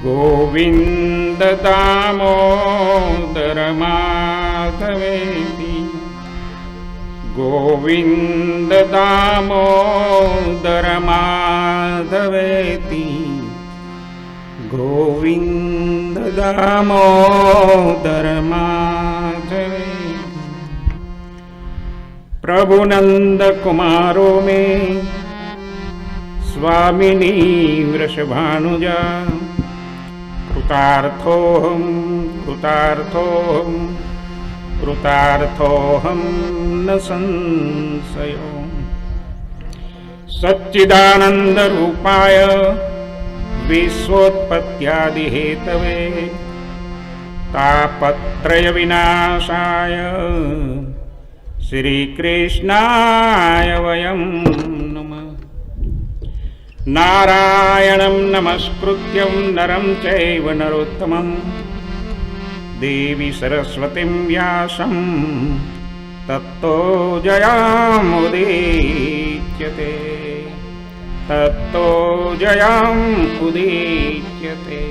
ગોવિંદ દામોદર માધવેતિ, ગોવિંદ દામોદર માધવેતિ, ગોવિંદ દામોદર માધવેતિ. પ્રભુ નંદ કુમારો મેં સ્વામિની વૃષભાનુજા, કૃતાર્થોહમ કૃતાર્થોહમ કૃતાર્થોહમ ન સંશયો. સચ્ચિદાનંદ રૂપાય વિશ્વોત્પત્યાદિ હેતવે, તાપત્રય વિનાશાય શ્રી કૃષ્ણાય વયમ નમઃ. નારાયણં નમસ્કૃત્યં નરં ચૈવ નરોત્તમં, દેવી સરસ્વતીં વ્યાસં તત્તો જયામુદીચ્યતે, તત્તો જયામુદીચ્યતે.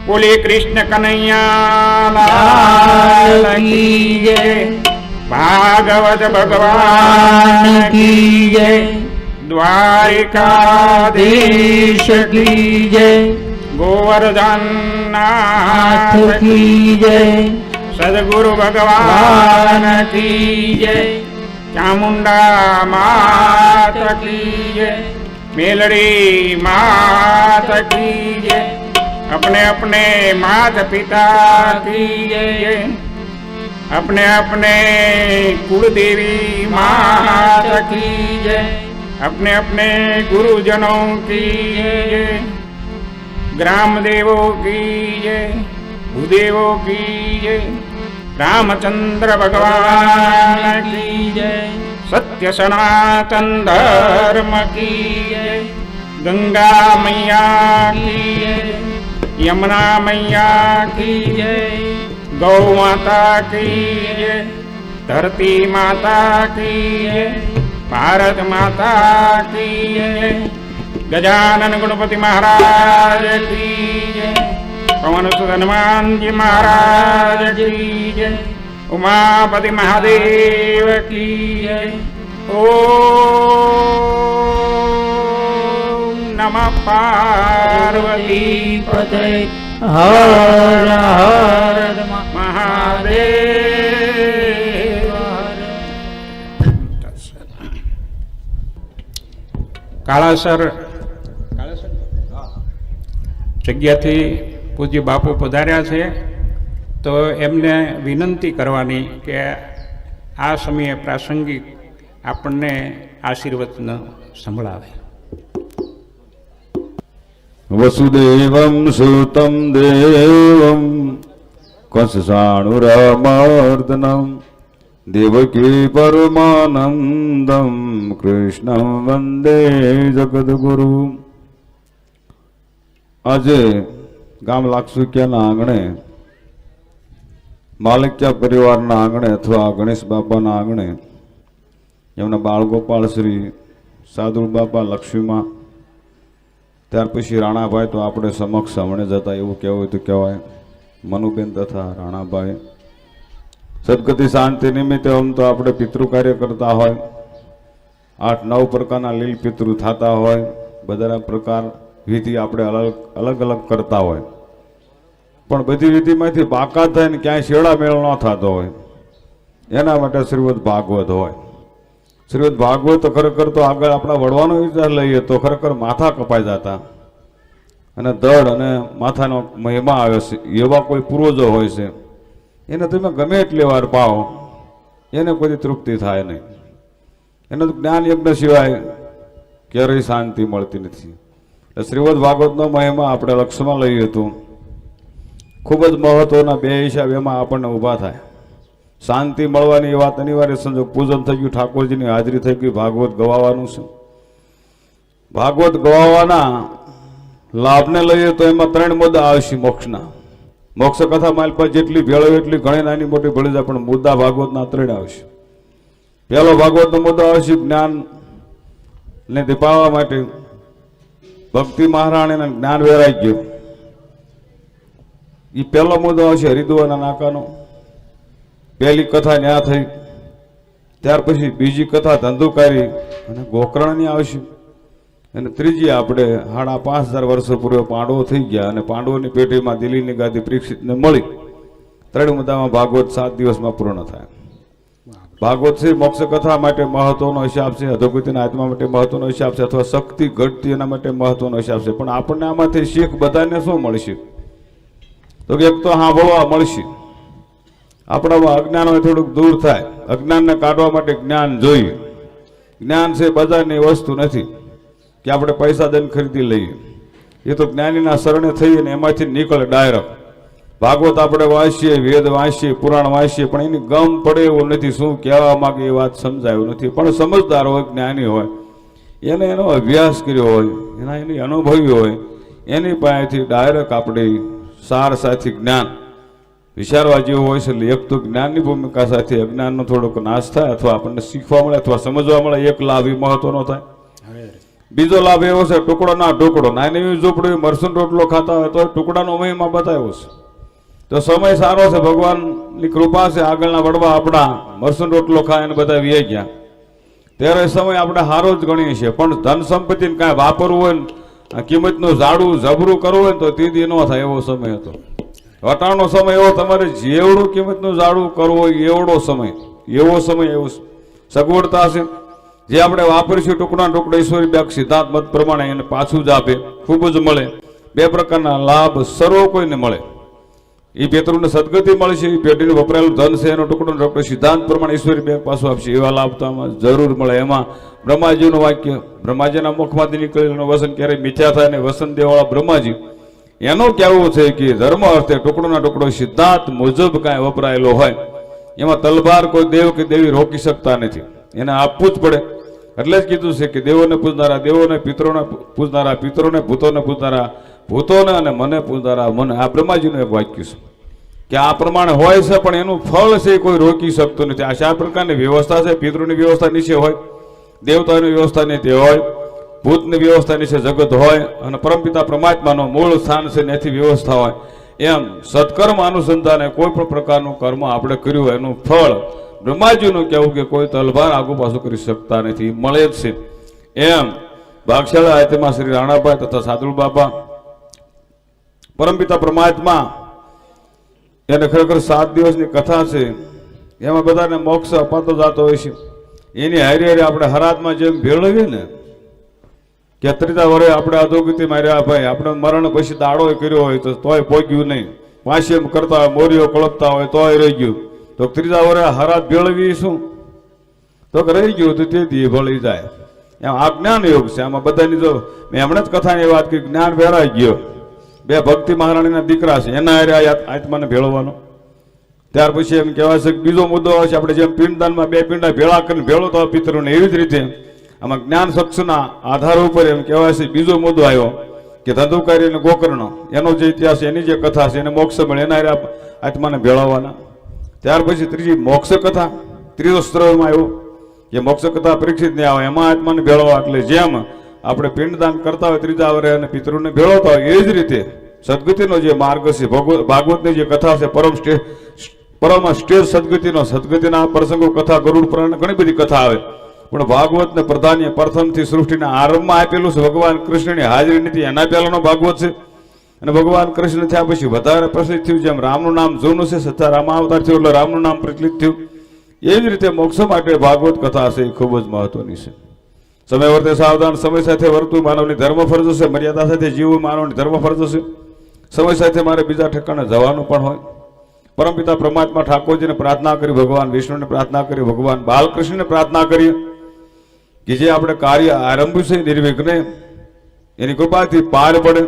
બોલીએ કૃષ્ણ કનૈયા લાલ કી જય, ભાગવત ભગવાન કી જય, દ્વારિકાધીશ કી જય, ગોવર્ધનનાથ કી જય, સદગુરુ ભગવાન કી જય, ચામુંડા માત કી જય, મેલડી માત કી જય, अपने अपने माता पिता की जय, अपने अपने कुलदेवी माता की जय, अपने अपने गुरुजनों की जय, ग्राम देवों की जय, भूदेवों की जय, रामचंद्र भगवान की जय, सत्य सनातन धर्म की जय, गंगा मैया की जय, यमुना मैया की जय, गौ माता की जय, धरती माता की जय, भारत माता की जय, गजानन गणपति महाराज की जय, पवन सुत हनुमान जी महाराज की जय, उमापति महादेव की जय. ओम नमः पार्वती पते, हर हर महादेव. કાળાસર જગ્યાથી પૂજ્ય બાપુ પધાર્યા છે, તો એમને વિનંતી કરવાની કે આ સમયે પ્રાસંગિક આપણને આશીર્વચન સંભળાવે. વસુદેવમ સુતમ દેવમ કંસસાણુરમર્દનમ દેવકી પરમાનંદમ કૃષ્ણં વંદે જગદગુરુ. આજે ગામ લાક્ષુકિયાના આંગણે, માલિકિયા પરિવારના આંગણે અથવા ગણેશ બાપાના આંગણે એમના બાળગોપાળ શ્રી સાધુ બાપા લક્ષ્મીમાં, ત્યાર પછી રાણાભાઈ તો આપણે સમક્ષ હમણે જતા એવું કહેવું તો કહેવાય, મનુબેન તથા રાણાભાઈ. સદગતિ શાંતિ નિમિત્તે આમ તો આપણે પિતૃ કાર્ય કરતા હોય, 8-9 પ્રકારના લીલ પિતૃ થતા હોય, બધા પ્રકાર વિધિ આપણે અલગ અલગ કરતા હોય, પણ બધી વિધિમાંથી બાકાત થાય ને ક્યાંય શેડા મેળ ન થતો હોય, એના માટે શ્રીમદ ભાગવત હોય. શ્રીમદ ભાગવત ખરેખર તો આગળ આપણા વડવાનો વિચાર લઈએ તો ખરેખર માથા કપાઈ જતા, અને દળ અને માથાનો મહિમા આવે છે એવા કોઈ પૂર્વજો હોય છે, એને તમે ગમે એટલી વાર પાઓ એને કોઈ તૃપ્તિ થાય નહીં. એનું જ્ઞાન યજ્ઞ સિવાય ક્યારેય શાંતિ મળતી નથી. શ્રીમદ ભાગવતનો મહિમા આપણે લક્ષ્યમાં લઈએ તો ખૂબ જ મહત્વના 2 હિસાબ એમાં આપણને ઊભા થાય. શાંતિ મળવાની એ વાત અનિવાર્ય સંજોગ, પૂજન થઈ ગયું, ઠાકોરજીની હાજરી થઈ ગઈ, ભાગવત ગવાવાનું છે. ભાગવત ગવાવાના લાભને લઈએ તો એમાં 3 મુદ્દા આવશે મોક્ષના. મોક્ષ કથા માલપા જેટલી ભેળો એટલી ઘણી નાની મોટી ભળી જાય, પણ મુદ્દા ભાગવતના 3 આવશે. પહેલો ભાગવતનો મુદ્દો આવશે જ્ઞાન ને દીપાવવા માટે. ભક્તિ મહારાણીને જ્ઞાન વેરાઈ ગયું, એ પહેલો મુદ્દો આવશે હરિદ્વારના નાકાનો. પહેલી કથા ન્યા થઈ. ત્યાર પછી બીજી કથા ધંધુકારી અને ગોકર્ણની આવશે. અને ત્રીજી આપણે 5,500 વર્ષો પૂર્વે પાંડવો થઈ ગયા અને પાંડવોની પેઢીમાં દિલ્હીની ગાદી પરીક્ષિતને મળી. 3 મુદ્દામાં ભાગવત 7 દિવસમાં પૂર્ણ થાય. ભાગવત છે મોક્ષ કથા માટે મહત્વનો હિસાબ છે, અધોગતિના આત્મા માટે મહત્વનો હિસાબ છે, અથવા શક્તિ ઘટતી એના માટે મહત્વનો હિસાબ છે. પણ આપણને આમાંથી શીખ બધાને શું મળશે? તો કે એક તો સાંભળવા મળશે. આપણામાં અજ્ઞાન હોય થોડુંક દૂર થાય. અજ્ઞાનને કાઢવા માટે જ્ઞાન જોઈએ. જ્ઞાન છે બજારની વસ્તુ નથી કે આપણે પૈસા દઈને ખરીદી લઈએ. એ તો જ્ઞાનીના શરણે થઈએ ને એમાંથી નીકળે ડાયરેક્ટ. ભાગવત આપણે વાંચીએ, વેદ વાંચીએ, પુરાણ વાંચીએ, પણ એની ગમ પડે એવું નથી. શું કહેવા માંગે એ વાત સમજાયું નથી. પણ સમજદાર હોય, જ્ઞાની હોય, એને એનો અભ્યાસ કર્યો હોય, એની અનુભવી હોય, એની પાસેથી ડાયરેક્ટ આપણે સાર સાથે જ્ઞાન વિચારવા જેવું હોય છે. એટલે એક તો જ્ઞાનની ભૂમિકા સાથે અજ્ઞાનનો થોડોક નાશ થાય, અથવા આપણને શીખવા મળે અથવા સમજવા મળે. એક લાભ એ મહત્વનો થાય. બીજો લાભ એવો છે ટુકડો ના ટુકડો. નાની ઝૂંપડી મરસું રોટલો ખાતા હોય તો ટુકડાનો મહિમા બતાવ્યો છે. તો સમય સારો છે, ભગવાનની કૃપા છે. આગળના વડવા આપણા મરસું રોટલો ખાય અને બધા વી ગયા ત્યારે સમય આપણે સારો જ ગણીએ છીએ. પણ ધન સંપત્તિને કાંઈ વાપરવું હોય ને કિંમતનું ઝાડું જબરું કરવું હોય ને તો તીદી ન થાય એવો સમય હતો. વટાણનો સમય એવો, તમારે જેવડું કિંમતનું ઝાડું કરવું હોય એવો સમય એવો સગવડતા છે. જે આપણે વાપરીશું ટુકડા ટુકડો ઈશ્વરી બેક સિદ્ધાંત મત પ્રમાણે એને પાછું જ આપે, ખૂબ જ મળે. 2 પ્રકારના લાભ સર્વ કોઈને મળે. એ પિતૃને સદગતિ મળશે, એ પેઢીનું વપરાયેલું ધન છે એનો ટુકડો ટુકડો સિદ્ધાંત પ્રમાણે ઈશ્વરી બેક પાછું આપશે. એવા લાભ તો આમાં જરૂર મળે. એમાં બ્રહ્માજીનું વાક્ય, બ્રહ્માજીના મુખમાંથી નીકળેલું વસન ક્યારેય મિથ્યા થાય ને વસન દેવાળા બ્રહ્માજી એનું કહેવું છે કે ધર્મ અર્થે ટુકડોના ટુકડો સિદ્ધાંત મુજબ કાંઈ વપરાયેલો હોય એમાં તલવાર કોઈ દેવ કે દેવી રોકી શકતા નથી. એને આપવું જ પડે. એટલે જ કીધું છે કે દેવોને પૂજનારા દેવોને, પિતરોને પૂજનારા પિતરોને, ભૂતોને પૂજનારા ભૂતોને અને મને પૂજનારા મને. આ બ્રહ્માજીનું એક વાક્ય છે કે આ પ્રમાણે હોય છે, પણ એનું ફળ છે કોઈ રોકી શકતું નથી. આ 4 પ્રકારની વ્યવસ્થા છે. પિતૃની વ્યવસ્થા નીચે હોય, દેવતાની વ્યવસ્થા નીચે હોય, ભૂતની વ્યવસ્થા નીચે જગત હોય, અને પરમપિતા પરમાત્માનું મૂળ સ્થાન છે એથી વ્યવસ્થા હોય. એમ સત્કર્મ અનુસંધાને કોઈ પણ પ્રકારનું કર્મ આપણે કર્યું હોય એનું ફળ બ્રહ્માજીનું કહેવું કે કોઈ તલવાર આગુ પાછું કરી શકતા નથી, મળે જ છે. એમ ભાગશાળા આયતમાં શ્રી રાણાભાઈ તથા સાદુલ બાપા પરમપિતા પરમાત્મા એને ખરેખર 7 દિવસની કથા છે. એમાં બધાને મોક્ષ અપાતો જતો હોય છે. એની હારી હારી આપણે હરાતમાં જેમ ભેળવીએ ને કે 3જા વરે આપણે અધોગતિ માર્યા ભાઈ, આપણે મરણ પછી દાડો કર્યો હોય તો તોય પોગ્યું નહીં, પાછી એમ કરતા હોય, મોરીઓ કળપતા હોય તોય રહી ગયું. તો 3જા વરે હરાત ભેળવી શું? તો રહી ગયું તો તેથી ભળી જાય. એમ આ જ્ઞાન યોગ છે. આમાં બધાની જો મેં હમણાં જ કથાની વાત કરી, જ્ઞાન ભેળાઈ ગયો. 2 ભક્તિ મહારાણીના દીકરા છે, એના હારે આત્માને ભેળવવાનો. ત્યાર પછી એમ કહેવાય છે કે બીજો મુદ્દો આવે છે, આપણે જેમ પિંડદાનમાં 2 પિંડા ભેળા કરીને ભેળો તો પિતરોને, એવી જ રીતે આમાં જ્ઞાન ચક્ષુના આધાર ઉપર એમ કહેવાય છે બીજો મુદ્દો આવ્યો કે ધંધુકારી અને ગોકર્ણ એનો જે ઇતિહાસ, એની જે કથા છે એને મોક્ષ મળે, એના હારે આત્માને ભેળવવાના. ત્યાર પછી ત્રીજી મોક્ષ કથા, 3જો સ્ત્રોમાં આવ્યો કે મોક્ષ કથા પરીક્ષિત નહીં આવે, એમાં આત્માને ભેળવવા. એટલે જેમ આપણે પિંડદાન કરતા હોય 3જા વરે અને પિતૃને ભેળવતા હોય, એ જ રીતે સદગતિનો જે માર્ગ છે, ભાગવતની જે કથા છે, પરમ સ્ટેજ સદગતિના પ્રસંગો કથા, ગરુડ પુરાણ ઘણી બધી કથા આવે. પણ ભાગવતને પ્રધાન્ય પ્રથમથી સૃષ્ટિના આરંભમાં આપેલું છે. ભગવાન કૃષ્ણની હાજરી નથી એના પહેલાનો ભાગવત છે. અને ભગવાન કૃષ્ણ થયા પછી વધારે પ્રસિદ્ધ થયું. જેમ રામનું નામ જૂનું છે, સચ્ચા રામાવતાર થયું એટલે રામનું નામ પ્રચલિત થયું. એવી જ રીતે મોક્ષ માટે ભાગવત કથા છે એ ખૂબ જ મહત્વની છે. સમય વર્તે સાવધાન, સમય સાથે વર્તવું માનવની ધર્મ ફરજ છે. મર્યાદા સાથે જીવવું માનવની ધર્મ ફરજ છે. સમય સાથે મારે બીજા ઠેકાણે જવાનું પણ હોય. પરમપિતા પરમાત્મા ઠાકોરજીને પ્રાર્થના કરી, ભગવાન વિષ્ણુને પ્રાર્થના કરી, ભગવાન બાલકૃષ્ણને પ્રાર્થના કરીએ કે જે આપણે કાર્ય આરંભ્યું છે નિર્વિઘ્ને એની કૃપાથી પાર પડે.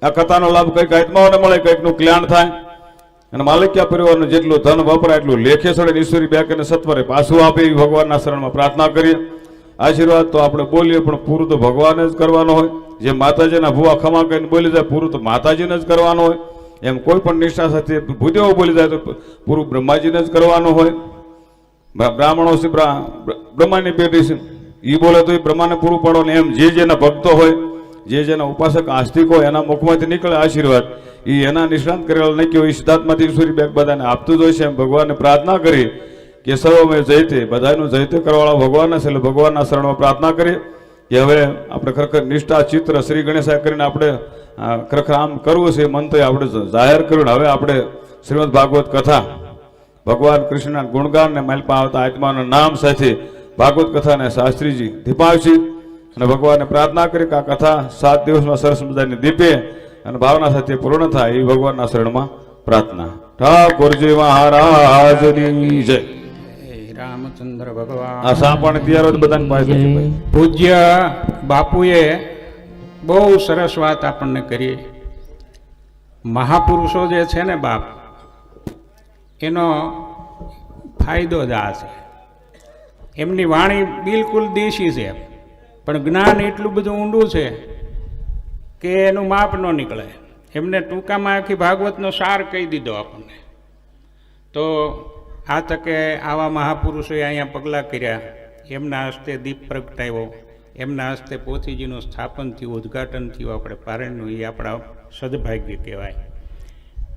આ કથાનો લાભ કંઈક આત્માઓને મળે, કંઈકનું કલ્યાણ થાય. અને માલિક્યા પરિવારનું જેટલું ધન વપરાય એટલું લેખે સડે ઈશ્વરી બેક અને સત્વરે પાછું આપે એવી ભગવાનના શરણમાં પ્રાર્થના કરીએ. આશીર્વાદ તો આપણે બોલીએ પણ પૂરું તો ભગવાને જ કરવાનો હોય. જે માતાજીના ભૂવા ખમા કહીને બોલી જાય પૂરું તો માતાજીને જ કરવાનું હોય. એમ કોઈ પણ નિષ્ઠા સાથે ભૂદેવો બોલી જાય તો પૂરું બ્રહ્માજીને જ કરવાનું હોય. બ્રાહ્મણો છે, બ્રહ્માની પેઢી છે, એ બોલે તો એ બ્રહ્માને પૂરું પાડવાનું. એમ જે જેના ભક્તો હોય, જે જેના ઉપાસક આસ્તિક હોય એના મુખમાંથી નીકળે આશીર્વાદ એ એના નિષ્ણાંત કરેલા નહીં કે એ સિદ્ધાર્થમાંથી ઈશ્વરી બેગ બધાને આપતું જ હોય છે. એમ ભગવાનને પ્રાર્થના કરી કે સર્વમય જયતે બધાનું જયતે કરવાવાળા ભગવાનના છે. એટલે ભગવાનના શરણમાં પ્રાર્થના કરી કે હવે આપણે ખરેખર નિષ્ઠા ચિત્ર શ્રી ગણેશાય કરીને આપણે ખરેખર આમ કરવું છે. મંત્ર આપણે જાહેર કર્યું. હવે આપણે શ્રીમદ ભાગવત કથા ભગવાન કૃષ્ણના ગુણગાન ને માલપા આવતા આત્માના નામ સાથે ભાગવત કથાને શાસ્ત્રીજી દીપાવશે અને ભગવાનને પ્રાર્થના કરી કે આ કથા 7 દિવસમાં સરસ મજાની દીપે અને ભાવના સાથે પૂર્ણ થાય એ ભગવાનના શરણમાં પ્રાર્થના. ઠાકોરજી મહારાજની જય. રામચંદ્ર ભગવાન. આ સાંપણ તૈયાર બધાને પાસે પૂજ્ય બાપુએ બહુ સરસ વાત આપણને કરી. મહાપુરુષો જે છે ને બાપ, એનો ફાયદો જ આ છે. એમની વાણી બિલકુલ દેશી છે, પણ જ્ઞાન એટલું બધું ઊંડું છે કે એનું માપ ન નીકળે. એમને ટૂંકામાં આખી ભાગવતનો સાર કહી દીધો આપણને. તો આ તકે આવા મહાપુરુષોએ અહીંયા પગલાં કર્યા, એમના હસ્તે દીપ પ્રગટાવ્યો, એમના હસ્તે પોથીજીનું સ્થાપન થયું, ઉદ્ઘાટન થયું આપણે પારણનું, એ આપણા સદભાગ્ય કહેવાય.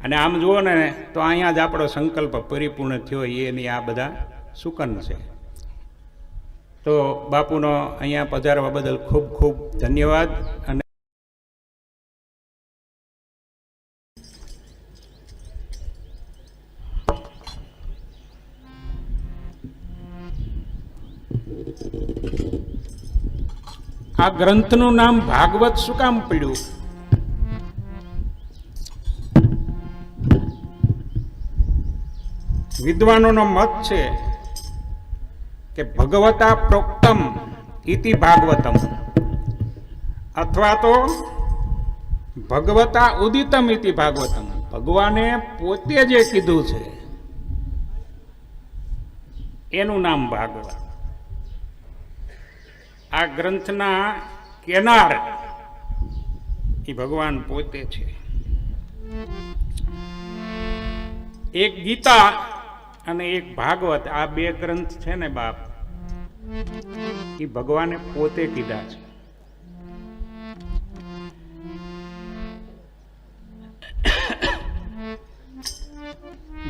અને આમ જુઓ ને તો અહીંયા જ આપણો સંકલ્પ પરિપૂર્ણ થયો, એની આ બધા સુકન છે. તો બાપુનો અહીંયા પધારવા બદલ ખૂબ ખૂબ ધન્યવાદ. અને આ ગ્રંથનું નામ ભાગવત શું કામ પડ્યું? વિદ્વાનોનો મત છે કે ભગવતા પ્રોક્તમ ઇતિ ભાગવતમ, અથવા તો ભગવતા ઉદિતમ ઇતિ ભાગવતમ. ભગવાને પોતે જે કીધું છે એનું નામ ભાગવત. આ ગ્રંથના કેનાર એ ભગવાન પોતે છે. એક ગીતા અને એક ભાગવત, આ બે ગ્રંથ છે ને બાપ, એ ભગવાને પોતે કીધા છે.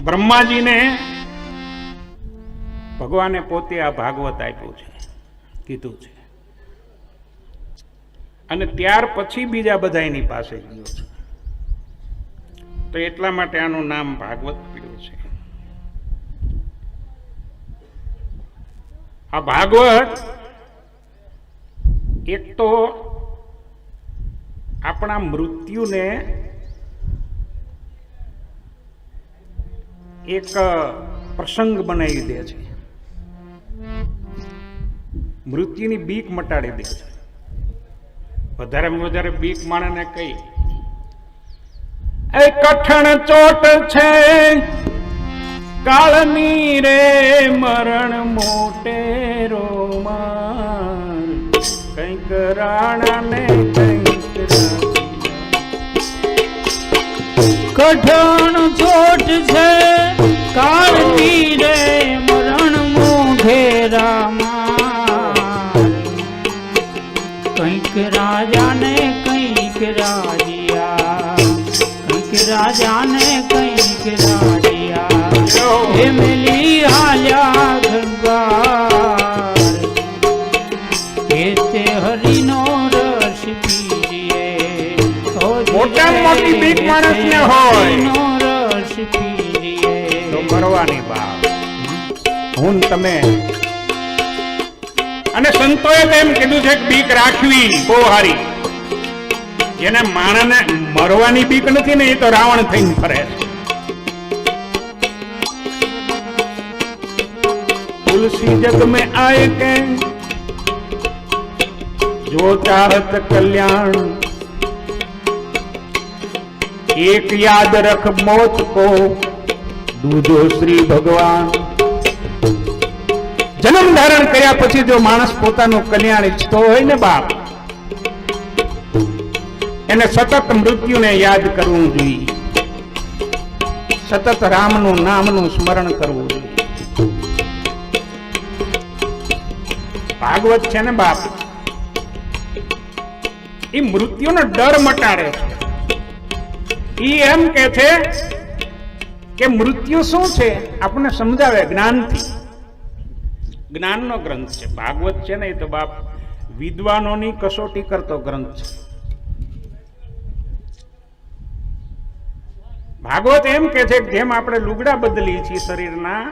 બ્રહ્માજીને ભગવાને પોતે આ ભાગવત આપ્યું છે, કીધું છે. અને ત્યાર પછી બીજા બધા એની પાસે ગયો છે. તો એટલા માટે આનું નામ ભાગવત પડ્યું છે. આ ભાગવત એક તો આપણા મૃત્યુને એક પ્રસંગ બનાવી દે છે, મૃત્યુની બીક મટાડી દે છે. વધારેમાં વધારે બીક માણસને કઈ એ કઠણ ચોટ છે કાળની રે મરણ મોટેરો માર, કંઈક રાણા ને કંઈક કઠણ ચોટ છે કાળની રે મરણ મોઢેરા માર, કંઈક રાજા ને કંઈક રાજિયા, કંઈક રાજા ને કંઈક રાજિયા, એ મેલી હાલ્યા ઘરબાર, એ તે હરિનો રસ પીજીએ. મોટામાં મોટી બીક માણસને હોય હરિનો રસ પીજીએ. તો મરવાની બાપ હું તમે. અને સંતોએ તો એમ કીધું છે કે બીક રાખવી બહુ હારી. જેને માણસને મરવાની બીક નથી ને એ તો રાવણ થઈને ફરે છે. तुलसी जग में आए के जो चाहत कल्याण, एक याद रख मौत को दूजो श्री भगवान. जन्म धारण કર્યા પછી જો માણસ પોતાનું કલ્યાણ ઈચ્છતો હોય ને બાપ, એને સતત મૃત્યુને યાદ કરવું જોઈએ, સતત રામનું નામનું સ્મરણ કરવું જોઈએ. ભાગવત છે ને બાપ, એ મૃત્યુનો ડર મટાડે છે. ઈ એમ કે છે કે મૃત્યુ શું છે આપણને સમજાવે જ્ઞાનથી. જ્ઞાનનો ગ્રંથ છે ભાગવત છે ને, એ તો બાપ વિદ્વાનોની કસોટી કરતો ગ્રંથ છે. ભાગવત એમ કે છે કે જેમ આપણે લુગડા બદલીએ છીએ શરીરના,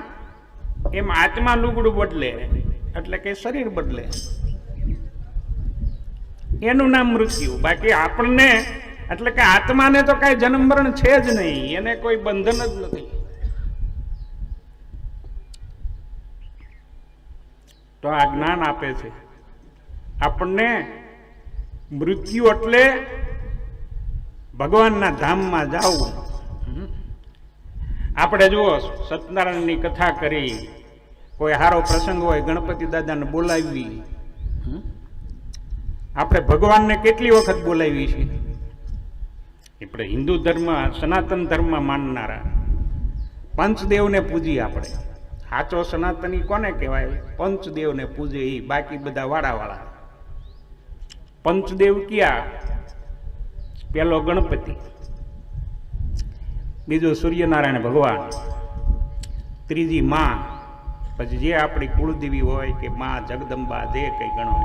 એમ આત્મા લુગડું બદલે એટલે કે શરીર બદલે, એનું નામ મૃત્યુ. બાકી આપણને એટલે કે આત્માને તો કઈ જન્મ મરણ છે જ નહીં, એને કોઈ બંધન જ નથી. તો આ જ્ઞાન આપે છે આપણને. મૃત્યુ એટલે ભગવાનના ધામમાં જાવું. આપણે જુઓ સત્યનારાયણની કથા કરી, કોઈ સારો પ્રસંગ હોય ગણપતિ દાદાને બોલાવી, આપણે ભગવાનને કેટલી વખત બોલાવી છે. આપણે હિન્દુ ધર્મ સનાતન ધર્મ માનનારા પંચદેવને પૂજી. આપણે સાચો સનાતની કોને કહેવાય? પંચદેવને પૂજે એ, બાકી બધા વાળા. પંચદેવ ક્યાં? પેલો ગણપતિ, બીજો સૂર્યનારાયણ ભગવાન, ત્રીજી માં, પછી જે આપણી કુળદેવી હોય કે માં જગદંબા જે કઈ ગણો,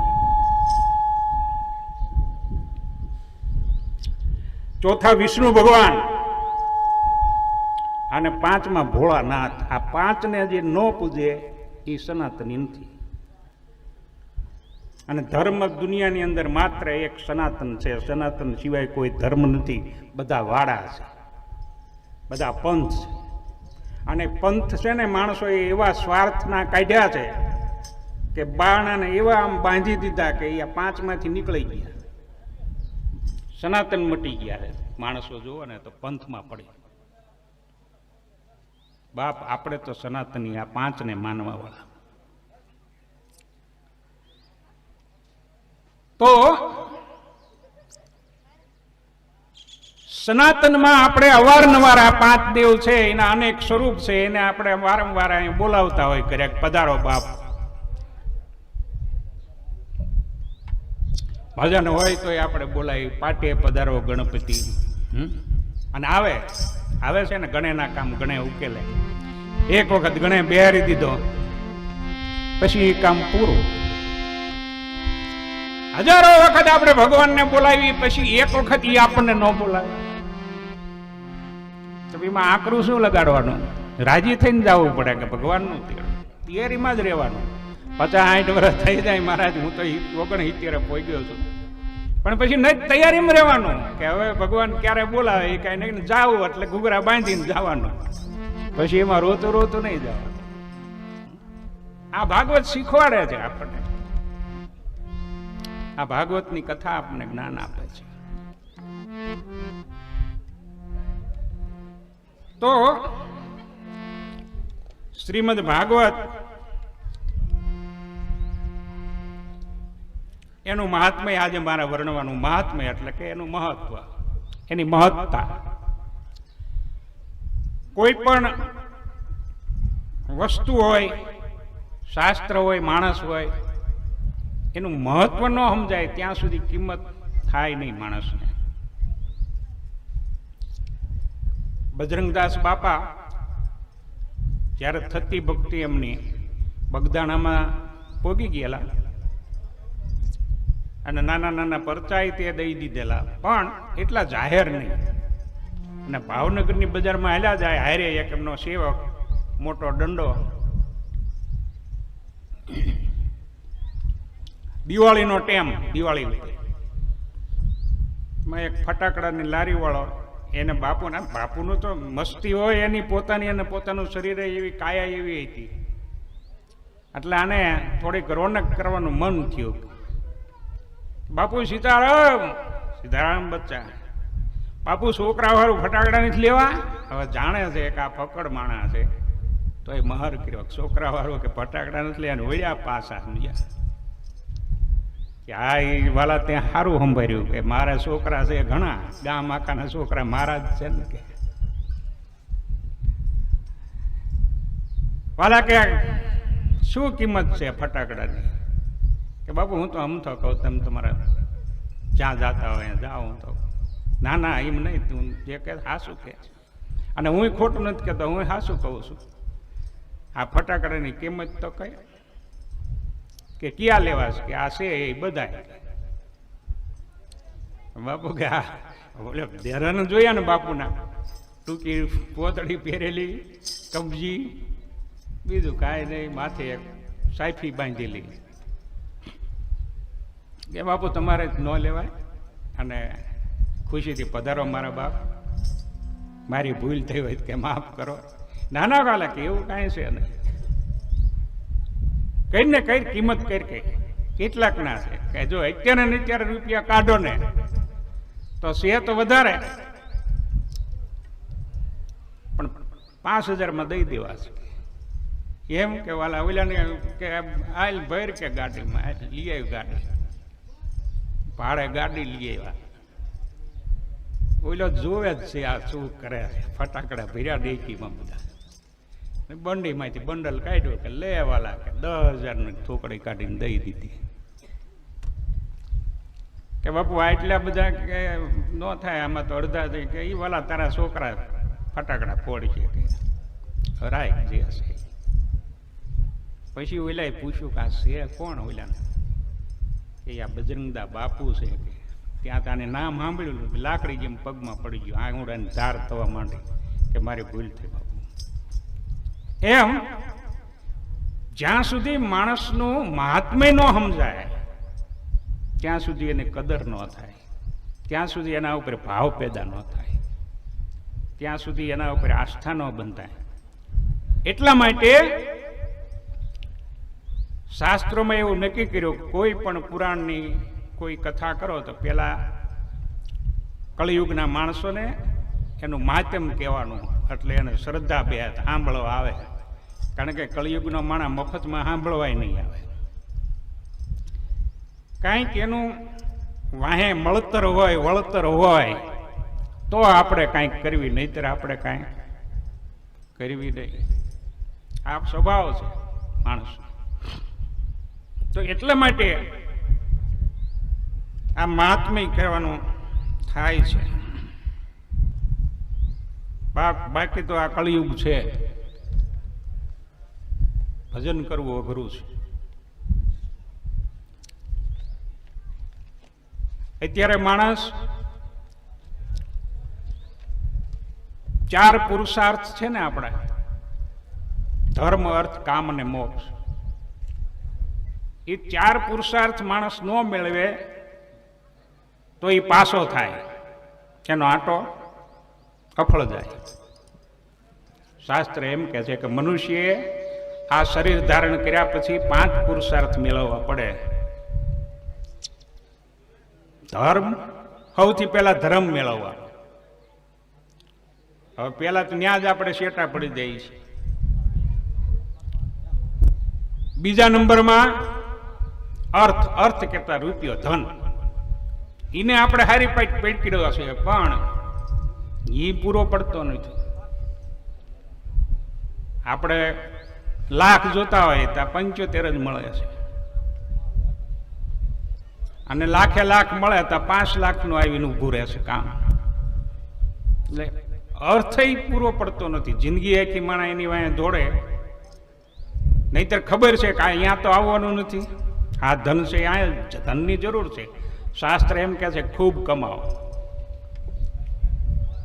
ચોથા વિષ્ણુ ભગવાન, અને પાંચમાં ભોળાનાથ. આ પાંચને જે ન પૂજે એ સનાતની નથી. અને ધર્મ દુનિયાની અંદર માત્ર એક સનાતન છે. સનાતન સિવાય કોઈ ધર્મ નથી. બધા વાડા છે, બધા પંથ છે. અને પંથ છે ને માણસોએ એવા સ્વાર્થના કાઢ્યા છે કે બાણાને એવા આમ બાંધી દીધા કે એ પાંચમાંથી નીકળી ગયા. સનાતન મટી ગયા છે. માણસો જુઓ ને તો પંથમાં પડી. બાપ આપણે તો સનાતની આ પાંચને માનવા વાળા. તો સનાતનમાં આપણે અવારનવાર આ પાંચ દેવ છે, એના અનેક સ્વરૂપ છે, એને આપણે વારંવાર અહીં બોલાવતા હોય કર્યા, પધારો બાપ. ભજન હોય તો આપણે બોલાવી, પાટે પધારો ગણપતિ. અને આવે છે ને ગણેના કામ ગણે ઉકેલે. એક વખત ગણે બેહારી દીધો પછી એ કામ પૂરું. હજારો વખત આપણે ભગવાનને બોલાવી, પછી એક વખત એ આપણને ન બોલાવે તો એમાં આકરું શું લગાડવાનું? રાજી થઈને જવું પડે કે ભગવાનનું તૈયારીમાં જ રહેવાનું. 50-60 વર્ષ થઈ જાય મહારાજ, હું તો 69 પહોંચી ગયો છું, પણ પછી ન તૈયારીમાં રહેવાનું કે હવે ભગવાન ક્યારે બોલાવે એ કઈ નહીં, જાવું એટલે ઘૂઘરા બાંધીને જવાનું. પછી એમાં રોતું નહીં જવાનું. આ ભાગવત શીખવાડે છે આપણને. આ ભાગવતની કથા આપણને જ્ઞાન આપે છે. તો શ્રીમદ ભાગવત એનું મહાત્મય આજે મારે વર્ણવાનું. મહાત્મય એટલે કે એનું મહત્વ, એની મહત્તા. કોઈ પણ વસ્તુ હોય, શાસ્ત્ર હોય, માણસ હોય, એનું મહત્વ ન સમજાય ત્યાં સુધી કિંમત થાય નહીં માણસને. બજરંગદાસ બાપા જ્યારે થતી ભક્તિ એમની બગદાણામાં પોગી ગયેલા અને નાના નાના પરચાય તે દઈ દીધેલા, પણ એટલા જાહેર નહીં. અને ભાવનગરની બજારમાં હાલ્યા જાય, હારે એક એમનો સેવક મોટો દંડો, દિવાળીનો ટેમ, દિવાળી એક ફટાકડાની લારી વાળો એને બાપુનું તો મસ્તી હોય એની પોતાની, અને પોતાનું શરીર એવી કાયા એવી હતી એટલે આને થોડીક રોનક કરવાનું મન થયું. બાપુ સીતારામ બચ્ચા, બાપુ છોકરા વાળું ફટાકડા નથી લેવા. હવે જાણે છે કે આ ફકડ માણા છે તો એ મહર કર્યો, છોકરા વાળું કે ફટાકડા નથી લેવા. વળ્યા પાછા સમજ્યા કે આ એ વાલા ત્યાં સારું સંભાળ્યું કે મારા છોકરા છે ઘણા, ગામ આખાના છોકરા મારા જ છે ને. કે વાલા કે શું કિંમત છે ફટાકડાની? કે બાપુ હું તો કહું, તમે તમારા જ્યાં જાતા હોય જાઓ, હું તો ના ના એમ નહીં, તું જે કે હાસું કે. અને હું ખોટું નથી કહેતો, હું હાસું કહું છું. આ ફટાકડાની કિંમત તો કઈ કે ક્યાં લેવા છે કે આ છે એ બધા. બાપુ કે આ બોલે દેરાને જોયા ને બાપુના, ટૂંકી પોતળી પહેરેલી, કબજી, બીજું કાંઈ નહીં, માથે એક સાયફી બાંધેલી. કે બાપુ તમારે ન લેવાય અને ખુશીથી પધારો મારા બાપ, મારી ભૂલ થઈ હોય કે માફ કરો. નાના કાલા કે એવું કાંઈ છે નહીં, કઈ ને કઈ કિંમત કઈ કેટલાક ના છે કે જો 71 રૂપિયા કાઢો ને તો છે તો વધારે, પણ 5000 દઈ દેવા છે. એમ કે વાલા ઓલાને કે આલ ભર કે ગાડીમાં લઈ આવી, ગાડી ભાડે ગાડી લઈ આવ્યા. ઓલો જોવે જ છે આ શું કરે છે, ફટાકડા ભર્યા ડેકીમાં બધા, બંડીમાંથી બંડલ કાઢ્યો કે લે વાલા કે 10,000ની થોકડી કાઢીને દઈ દીધી. કે બાપુ આ એટલા બધા કે ન થાય, આમાં તો અડધા થઈ કે એ વાલા તારા છોકરા ફટાકડા ફોડશે કે રાય જે હશે. પછી ઓલાએ પૂછ્યું કે આ છે કોણ ઓલાને? કે આ બજરંગદા બાપુ છે કે. ત્યાં તાને નામ સાંભળ્યું, લાકડી જેમ પગમાં પડી ગયું, આંગળાની ધાર થવા માંડી કે મારી ભૂલ થઈ બાપુ. એમ જ્યાં સુધી માણસનું મહાત્મ્ય ન સમજાય ત્યાં સુધી એને કદર ન થાય, ત્યાં સુધી એના ઉપર ભાવ પેદા ન થાય, ત્યાં સુધી એના ઉપર આસ્થા ન બંધાય. એટલા માટે શાસ્ત્રોમાં એવું નક્કી કર્યું, કોઈ પણ પુરાણની કોઈ કથા કરો તો પેલા કળિયુગના માણસોને એનું માધ્યમ કહેવાનું, એટલે એને શ્રદ્ધા બે સાંભળવા આવે. કારણ કે કળિયુગનો માણસ મફતમાં સાંભળવાય નહીં આવે, કાંઈક એનું વાહે મળતર હોય, વળતર હોય તો આપણે કાંઈક કરવી, નહીતર આપણે કાંઈ કરવી નહીં. આ સ્વભાવ છે માણસ. તો એટલા માટે આ મહાત્મ્ય કહેવાનું થાય છે. બાકી તો આ કળિયુગ છે, ભજન કરવું અઘરું છે. અત્યારે માણસ 4 પુરુષાર્થ છે ને આપણા, ધર્મ, અર્થ, કામ અને મોક્ષ. એ 4 પુરુષાર્થ માણસ ન મેળવે તો એ પાસો થાય, એનો આંટો કફળ જાય. શાસ્ત્ર એમ કહે છે કે મનુષ્યએ આ શરીર ધારણ કર્યા પછી 5 પુરુષાર્થ મેળવવા પડે. ધર્મ, સૌથી પહેલા ધર્મ મેળવવા. હવે પહેલા તો ત્યાં જ આપણે શેટા પડી જઈએ છીએ. બીજા નંબરમાં અર્થ, અર્થ કરતા રૂપિયો, ધન, એને આપણે હારી પાટ પેટકીડો છે, પણ એ પૂરો પડતો નથી. આપણે લાખ જોતા હોય તો 75 જ મળે છે, અને લાખે લાખ મળે તો 5 લાખનું આવીને ઊભું રહેશે કામ. એટલે અર્થ પૂરો પડતો નથી. જિંદગી આખી માણા એની વાંહે દોડે, નહીતર ખબર છે કે અહીંયા તો આવવાનું નથી, આ ધન છે, અહીંયા ધનની જરૂર છે. શાસ્ત્ર એમ કહે છે ખૂબ કમાવો,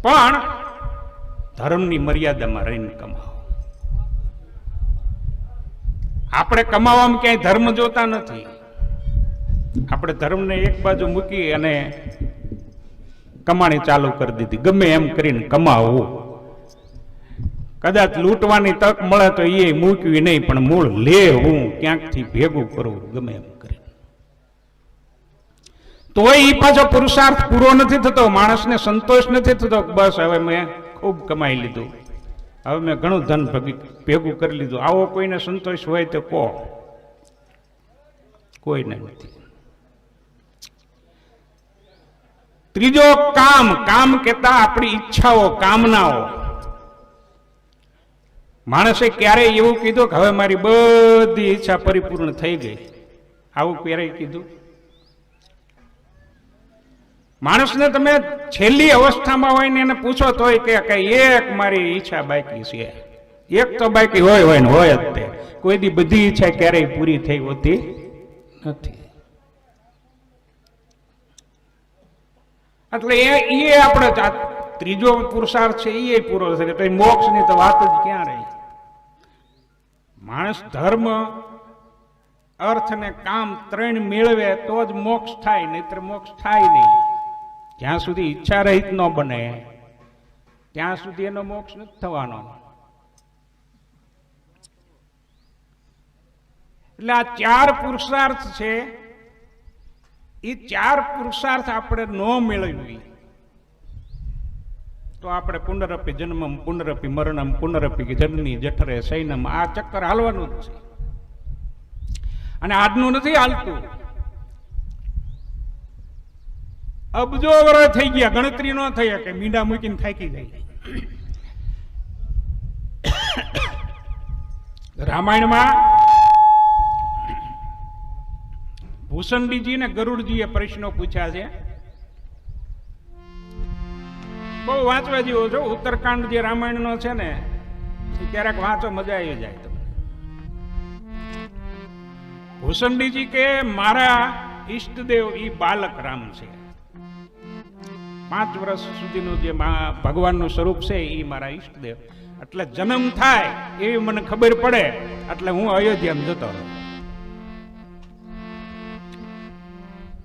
પણ ધર્મની મર્યાદામાં રહીને કમાવો. આપણે કમાવામાં ક્યાંય ધર્મ જોતા નથી. આપણે ધર્મને એક બાજુ મૂકી અને કમાણી ચાલુ કરી દીધી. ગમે એમ કરીને કમાવું, કદાચ લૂંટવાની તક મળે તો એ મૂકવી નહીં, પણ મૂળ લે હું ક્યાંકથી ભેગું કરું, ગમે એમ કરી. તો એ પાછો પુરુષાર્થ પૂરો નથી થતો, માણસને સંતોષ નથી થતો. બસ હવે મેં ખૂબ કમાઈ લીધું, હવે મેં ઘણું ધન ભેગું કરી લીધું. આવો કોઈને સંતોષ હોય તો કહો? કોઈને નથી. ત્રીજો કામ. કામ કહેતા આપણી ઈચ્છાઓ, કામનાઓ. માણસે ક્યારેય એવું કીધું કે હવે મારી બધી ઈચ્છા પરિપૂર્ણ થઈ ગઈ? આવું ક્યારેય કીધું? માણસને તમે છેલ્લી અવસ્થામાં હોય ને એને પૂછો તોય કે એક મારી ઈચ્છા બાકી છે, એક તો બાકી હોય ને હોય જ તે. કોઈ દી બધી ઈચ્છા ક્યારેય પૂરી થઈ હોતી નથી. એટલે એ આપણે ત્રીજો પુરુષાર્થ છે એ પૂરો થશે તો મોક્ષની તો વાત જ ક્યાં રહી. માણસ ધર્મ અર્થ ને કામ ત્રણ મેળવે તો જ મોક્ષ થાય, નહીતર મોક્ષ થાય નહીં. જ્યાં સુધી ઈચ્છા રહિત ન બને ત્યાં સુધી એનો મોક્ષ નથી થવાનો. એટલે આ ચાર પુરુષાર્થ છે, એ ચાર પુરુષાર્થ આપણે ન મેળવી તો આપણે પુનરપી જન્મમ પુનરપી મરણમ પુનરપી જનની જઠરે સૈનમ આ ચક્કર હાલવાનું જ છે. અને આજનું નથી હાલતું, અબજો વર્ષ થઈ ગયા, ગણતરી ન થઈ શકે, મીંડા મૂકીને થાકી જાય. રામાયણમાં ભૂષણજીને ગરુડજીએ પ્રશ્નો પૂછ્યા છે, બહુ વાંચવા જેવો છો. ઉત્તરકાંડ જે રામાયણનો છે ને ક્યારેક વાંચો, મજા આવી જાય તમને. ભૂષણજી કે મારા ઈષ્ટદેવ ઈ બાલક રામ છે, 5 વર્ષ સુધીનું જે ભગવાનનું સ્વરૂપ છે એ મારા ઈષ્ટદેવ. એટલે જન્મ થાય એવી મને ખબર પડે એટલે હું અયોધ્યામાં જતો રહું,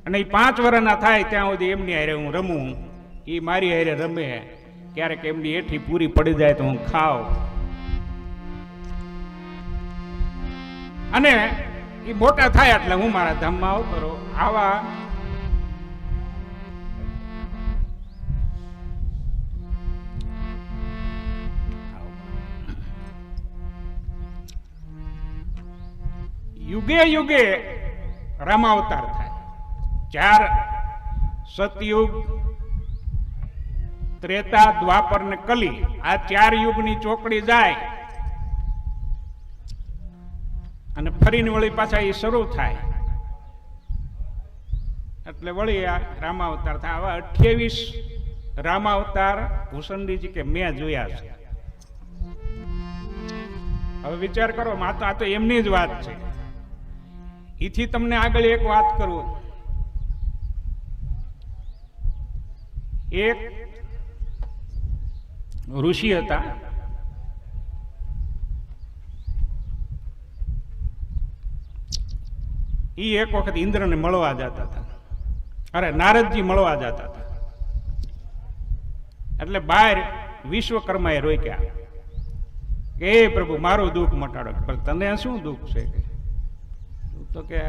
અને એ 5 વર્ષના થાય ત્યાં સુધી એમની હારે હું રમું, એ મારી હારે રમે. ક્યારેક એમની એઠી પૂરી પડી જાય તો હું ખાવ, અને એ મોટા થાય એટલે હું મારા ધામમાં આવતો રહું. આવા યુગે યુગે રામાવતાર થાય. 4 સતયુગ, ત્રેતા, દ્વાપર ને કલી, આ 4 યુગની ચોકડી જાય અને ફરીને વળી પાછા એ શરૂ થાય એટલે વળી આ રામાવતાર થાય. આવા 28 રામાવતાર ભૂષણજી કે મેં જોયા છે. હવે વિચાર કરો, આ તો એમની જ વાત છે. એથી તમને આગળ એક વાત કરું. એક ઋષિ હતા, એ એક વખત ઇન્દ્રને મળવા જતા હતા, અરે નારદજી મળવા જતા હતા. એટલે બહાર વિશ્વકર્માએ રોક્યા કે એ પ્રભુ મારું દુઃખ મટાડો. પણ તને શું દુઃખ છે? તો કે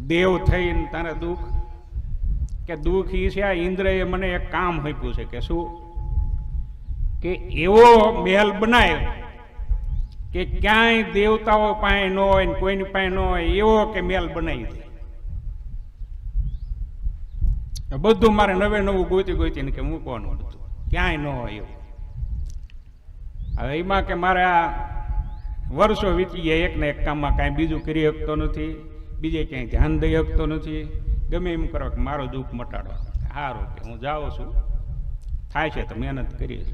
દેવ થઈને તારે દુઃખ? કે દુઃખ ઈ છે, આ ઇન્દ્રએ મને એક કામ આપ્યું છે. કે શું? કે એવો મહેલ બનાવ્યો કે ક્યાંય દેવતાઓ પાસે ન હોય ને કોઈની પાસે ન હોય એવો કે મહેલ બનાવી દે. બધું મારે નવે નવું ગોતીને કે મૂકવાનું, બધું ક્યાંય ન હોય એવું. હવે એમાં કે મારે આ વર્ષો વીતી ગયા, એક ને એક કામમાં કાંઈ બીજું કરી શકતો નથી, બીજે ક્યાંય ધ્યાન દઈ શકતો નથી. ગમે એમ કરો કે મારો દુઃખ મટાડો. સારું કે હું જાઉં છું, થાય છે તો મહેનત કરીએ.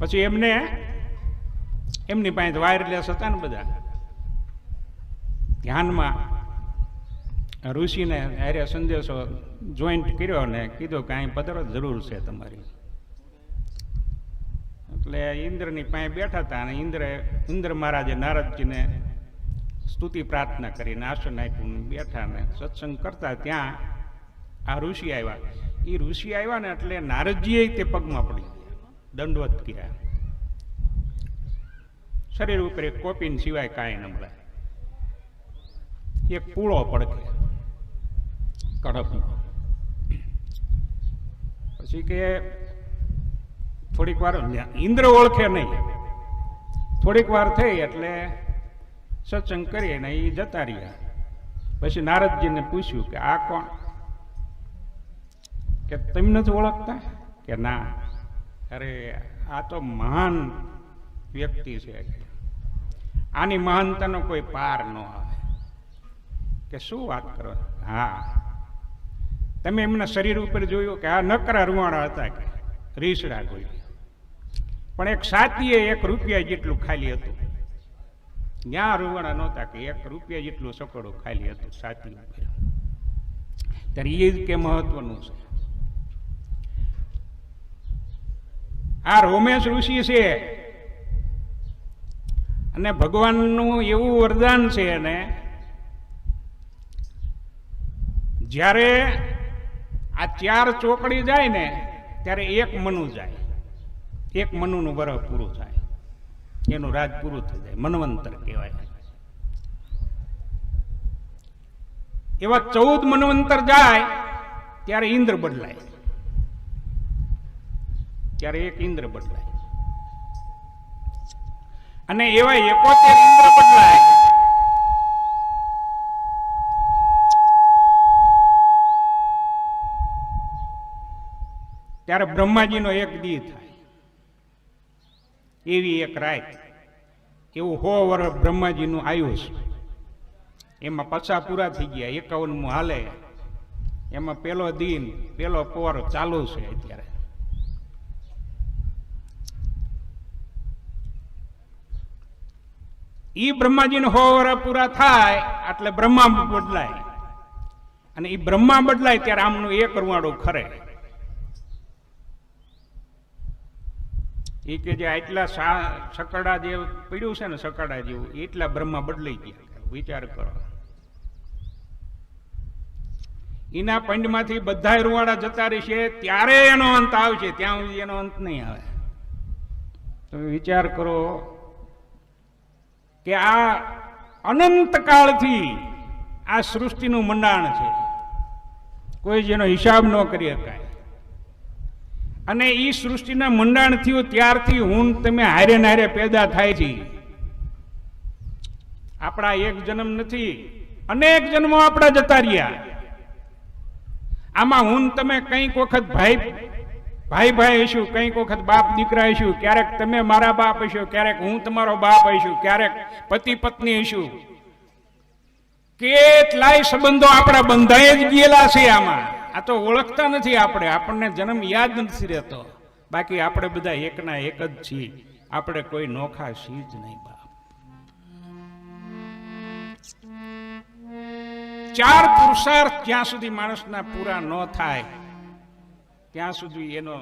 પછી એમની પાસે વાયરલેસ હતા ને બધા, ધ્યાનમાં ઋષિને અરે સંદેશો જોઈન્ટ કર્યો ને કીધું કે અહીં પધારો, જરૂર છે તમારી. એટલે ઇન્દ્રની પાસે બેઠા હતા અને ઇન્દ્ર મહારાજે નારદજીને સ્તુતિ પ્રાર્થના કરીને આસન આપ્યું, બેઠા ને સત્સંગ કરતા. ત્યાં આ ઋષિ આવ્યા. એ ઋષિ આવ્યા ને એટલે નારદજીએ તે પગમાં પડી ગયા, દંડવત કર્યા. શરીર ઉપર એક કોપીન સિવાય કાંઈ ન મળે. એક પૂળો પડકે કડપનો. પછી કે થોડીક વાર ઇન્દ્ર ઓળખે નહીં, થોડીક વાર થઈ એટલે સત્સંગ કરીએ ને એ જતા રહ્યા. પછી નારદજીને પૂછ્યું કે આ કોણ? કે તમે નથી ઓળખતા? કે ના. અરે આ તો મહાન વ્યક્તિ છે, આની મહાનતાનો કોઈ પાર ન આવે. કે શું વાત કરો? હા, તમે એમના શરીર ઉપર જોયું કે આ નકરા રૂવાણા હતા, કે રીસડા કોઈ, પણ એક સાતીએ 1 રૂપિયા જેટલું ખાલી હતું. ત્યાં રૂવાણા નહોતા, કે 1 રૂપિયા જેટલું સકડું ખાલી હતું સાતી ઉપર. ત્યારે એ જ કે મહત્વનું છે. આ રોમેશ ઋષિ છે, અને ભગવાનનું એવું વરદાન છે એને, જ્યારે આ 4 ચોકડી જાય ને ત્યારે 1 મનુ જાય. 1 મનુનું વર્ષ પૂરું થાય, એનું રાજ પૂરું થઈ જાય, મન્વંતર કહેવાય. એવા 14 મન્વંતર જાય ત્યારે ઇન્દ્ર બદલાય, ત્યારે 1 ઇન્દ્ર બદલાય, અને એવા 71 ઇન્દ્ર બદલાય. ત્યારે બ્રહ્માજીનો 1 દી થાય, એવી 1 રાત. એવું 100 વર્ષ બ્રહ્માજીનું આયુષ. એમાં 50 પૂરા થઈ ગયા, 51મું હાલે. એમાં પેલો દિન, પેલો પોર ચાલુ છે અત્યારે. ઈ બ્રહ્માજીને 100 વર્ષ પૂરા થાય એટલે બ્રહ્મા બદલાય, અને ઈ બ્રહ્મા બદલાય ત્યારે આમનું 1 રૂવાડું ખરે. એ કે જે આટલા સકડા જે પડ્યું છે ને, સકડા જેવું, એટલા બ્રહ્મા બદલાઈ ગયા. વિચાર કરો. એના પંડમાંથી બધા રૂવાડા જતા રહેશે ત્યારે એનો અંત આવશે, ત્યાં સુધી એનો અંત નહીં આવે. તમે વિચાર કરો કે આ અનંત કાળથી આ સૃષ્ટિનું મંડાણ છે, કોઈ જેનો હિસાબ ન કરી શકાય. અને એ સૃષ્ટિના મંડાણ થયું ત્યારથી હું તમે હારે ને હારે પેદા થાય છે. આપણા 1 જન્મ નથી, અનેક જન્મો આપણા જતા રહ્યા. આમાં હું તમે કંઈક વખત ભાઈ હશું, કંઈક વખત બાપ દીકરા હશું, ક્યારેક તમે મારા બાપ હશો, ક્યારેક હું તમારો બાપ હશું, ક્યારેક પતિ પત્ની હશું. કેટલાય સંબંધો આપણા બંધાઈ જ ગયેલા છે. આમાં આ તો ઓળખતા નથી આપણે, આપણને જન્મ યાદ નથી રહેતો. બાકી આપણે બધા એકના એક જ છીએ, આપણે કોઈ નોખા છીએ જ નહીં. બાપ 4 પુરુષાર્થ જ્યાં સુધી માણસના પૂરા ન થાય ત્યાં સુધી એનો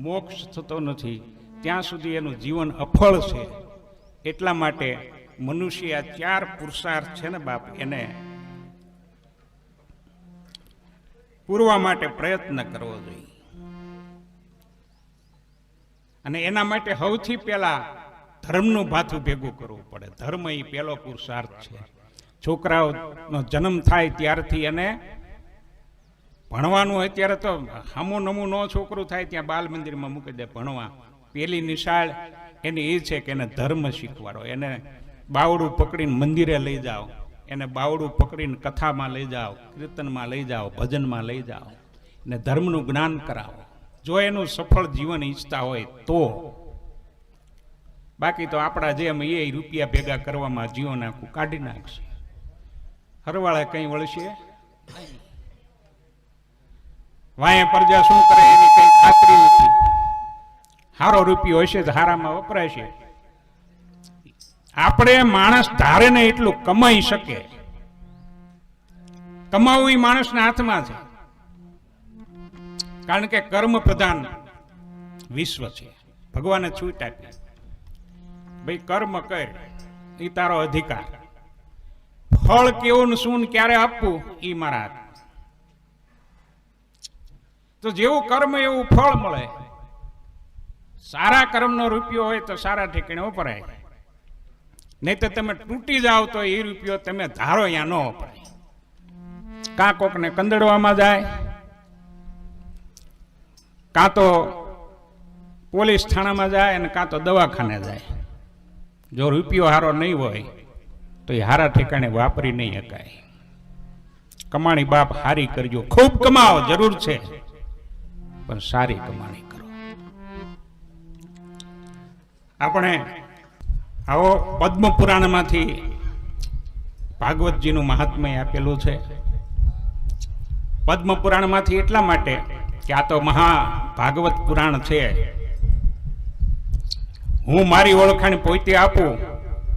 મોક્ષ થતો નથી, ત્યાં સુધી એનું જીવન અફળ છે. એટલા માટે મનુષ્ય આ 4 પુરુષાર્થ છે ને બાપ, એને પૂરવા માટે પ્રયત્ન કરવો જોઈએ. અને એના માટે સૌથી પહેલા ધર્મનું ભાથું ભેગું કરવું પડે. ધર્મ એ પહેલો પુરુષાર્થ છે. છોકરાઓનો જન્મ થાય ત્યારથી એને ભણવાનું. અત્યારે તો હમું નમું નો છોકરું થાય ત્યાં બાલ મંદિરમાં મૂકી દે ભણવા. પેલી નિશાળ એની એ છે કે એને ધર્મ શીખવાડો. એને બાવડું પકડીને મંદિરે લઈ જાઓ, એને બાવડું પકડીને કથામાં લઈ જાઓ, કીર્તનમાં લઈ જાઓ, ભજનમાં લઈ જાઓ, એને ધર્મનું જ્ઞાન કરાવો. જો એનું સફળ જીવન ઈચ્છતા હોય તો. બાકી તો આપણા જેમ એ રૂપિયા ભેગા કરવામાં જીવન આખું કાઢી નાખશે. હરવાળે કઈ વળશે, વાય પ્રજા શું કરે એની કઈ ખાતરી નથી. હારો રૂપિયો હશે તો હારામાં વપરાશે. આપણે માણસ ધારે ને એટલું કમાઈ શકે. કમાવું એ માણસના હાથમાં છે, કારણ કે કર્મ પ્રધાન વિશ્વ છે. ભગવાને છૂટ આપી, ભાઈ કર્મ કર, એ તારો અધિકાર. ફળ કેવું શું ક્યારે આપવું એ મારા હાથ. તો જેવું કર્મ એવું ફળ મળે. સારા કર્મનો રૂપિયો હોય તો સારા ઠેકાણે વપરાય, નહીં તો તમે તૂટી જાઓ તો એ રૂપિયો તમે ધારો ત્યાં ન વપરાય. કાં કોકને કંદડવામાં જાય, કાં તો પોલીસ થાણામાં જાય, અને કાં તો દવાખાને જાય. જો રૂપિયો હારો નહીં હોય તો એ હારા ઠેકાણે વાપરી નહીં શકાય. કમાણી બાપ હારી કરજો, ખૂબ કમાવો જરૂર છે, પણ સારી કમાણી કરો. આપણે આવો પદ્મ પુરાણમાંથી ભાગવતજીનું મહાત્મ્ય આપેલું છે. પદ્મ પુરાણમાંથી એટલા માટે કે આ તો મહાભાગવત પુરાણ છે. હું મારી ઓળખાણ પોતે આપું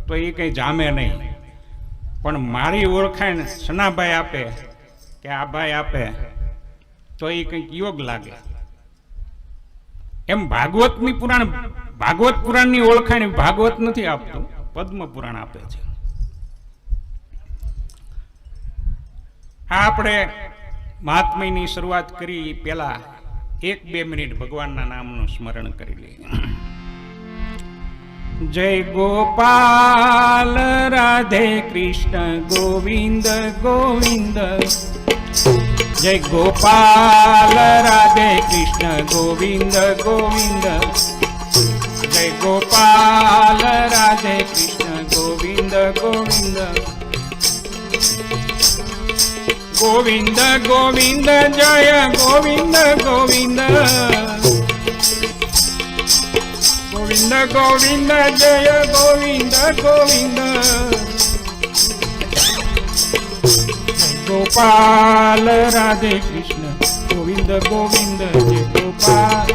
તો એ કંઈ જામે નહીં, પણ મારી ઓળખાણ સનાભાઈ આપે કે આ ભાઈ આપે તો એ કંઈક યોગ લાગે. એમ ભાગવત પુરાણની ઓળખાણ ભાગવત નથી આપતું, પદ્મ પુરાણ આપે છે. આ આપણે મહાત્મ્યની શરૂઆત કરી પહેલા 1-2 મિનિટ ભગવાનના નામનું સ્મરણ કરી લઈએ. જય ગોપાલ રાધે કૃષ્ણ ગોવિંદ ગોવિંદ. જય ગોપાલ રાધે કૃષ્ણ ગોવિંદ ગોવિંદ. જય ગોપાલ રાધે કૃષ્ણ ગોવિંદ ગોવિંદ. ગોવિંદ ગોવિંદ જય ગોવિંદ ગોવિંદ. ગોવિંદ ગોવિંદ જય ગોવિંદ ગોવિંદ. ગોપાલ રાધે કૃષ્ણ ગોવિંદ ગોવિંદ. જય ગોપાલ.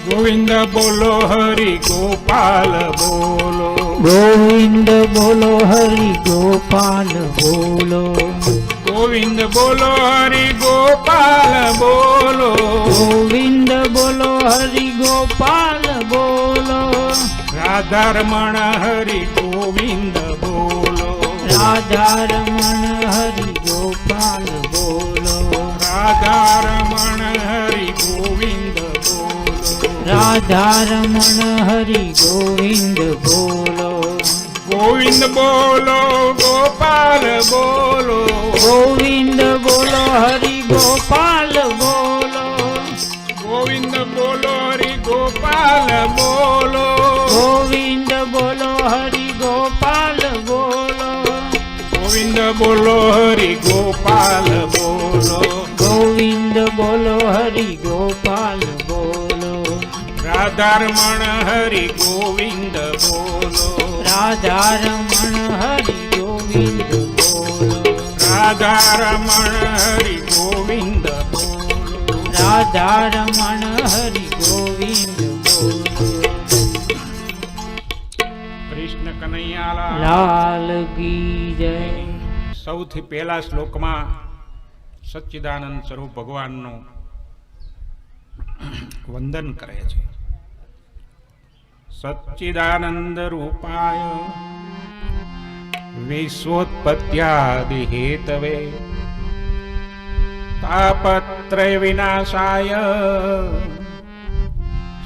ગોવિંદ બોલો હરિ ગોપાલ બોલો. ગોવિંદ બોલો હરિ ગોપાલ બોલો. ગોવિંદ બોલો હરિ ગોપાલ બોલો. ગોવિંદ બોલો હરિ ગોપાલ બોલો. રાધારમણ હરિ ગોવિંદ બોલો. રાધારમણ હરિ ગોપાલ બોલો. રાધારમણ હરિ ગોવિંદ બોલો. રાધારમણ હરિ ગોવિંદ બોલો. ગોવિંદ બોલો ગોપાલ બોલો. ગોવિંદ બોલો હરિ ગોપાલ બોલો. ગોવિંદ બોલો હરિ ગોપાલ બોલો. ગોવિંદ બોલો હરિ ગોપાલ બોલો. ગોવિંદ બોલો હરિ ગોપાલ બોલો. ગોવિંદ બોલો હરિ ગોપાલ બોલો. રાધારમણ હરિ ગોવિંદ બોલો. રાધારમણ હરિ ગોવિંદ બોલો. રાધારમણ હરિ ગોવિંદ બોલો. રાધારમણ હરિ ગોવિંદ બોલો. કૃષ્ણ કનૈયા લાલ કી જય. સૌથી પહેલા શ્લોકમાં સચ્ચિદાનંદ સ્વરૂપ ભગવાનનું વંદન કરે છે. સચ્ચિદાનંદ રૂપાય વિશ્વોત્પત્યાદિ હેતવે તાપત્રય વિનાશાય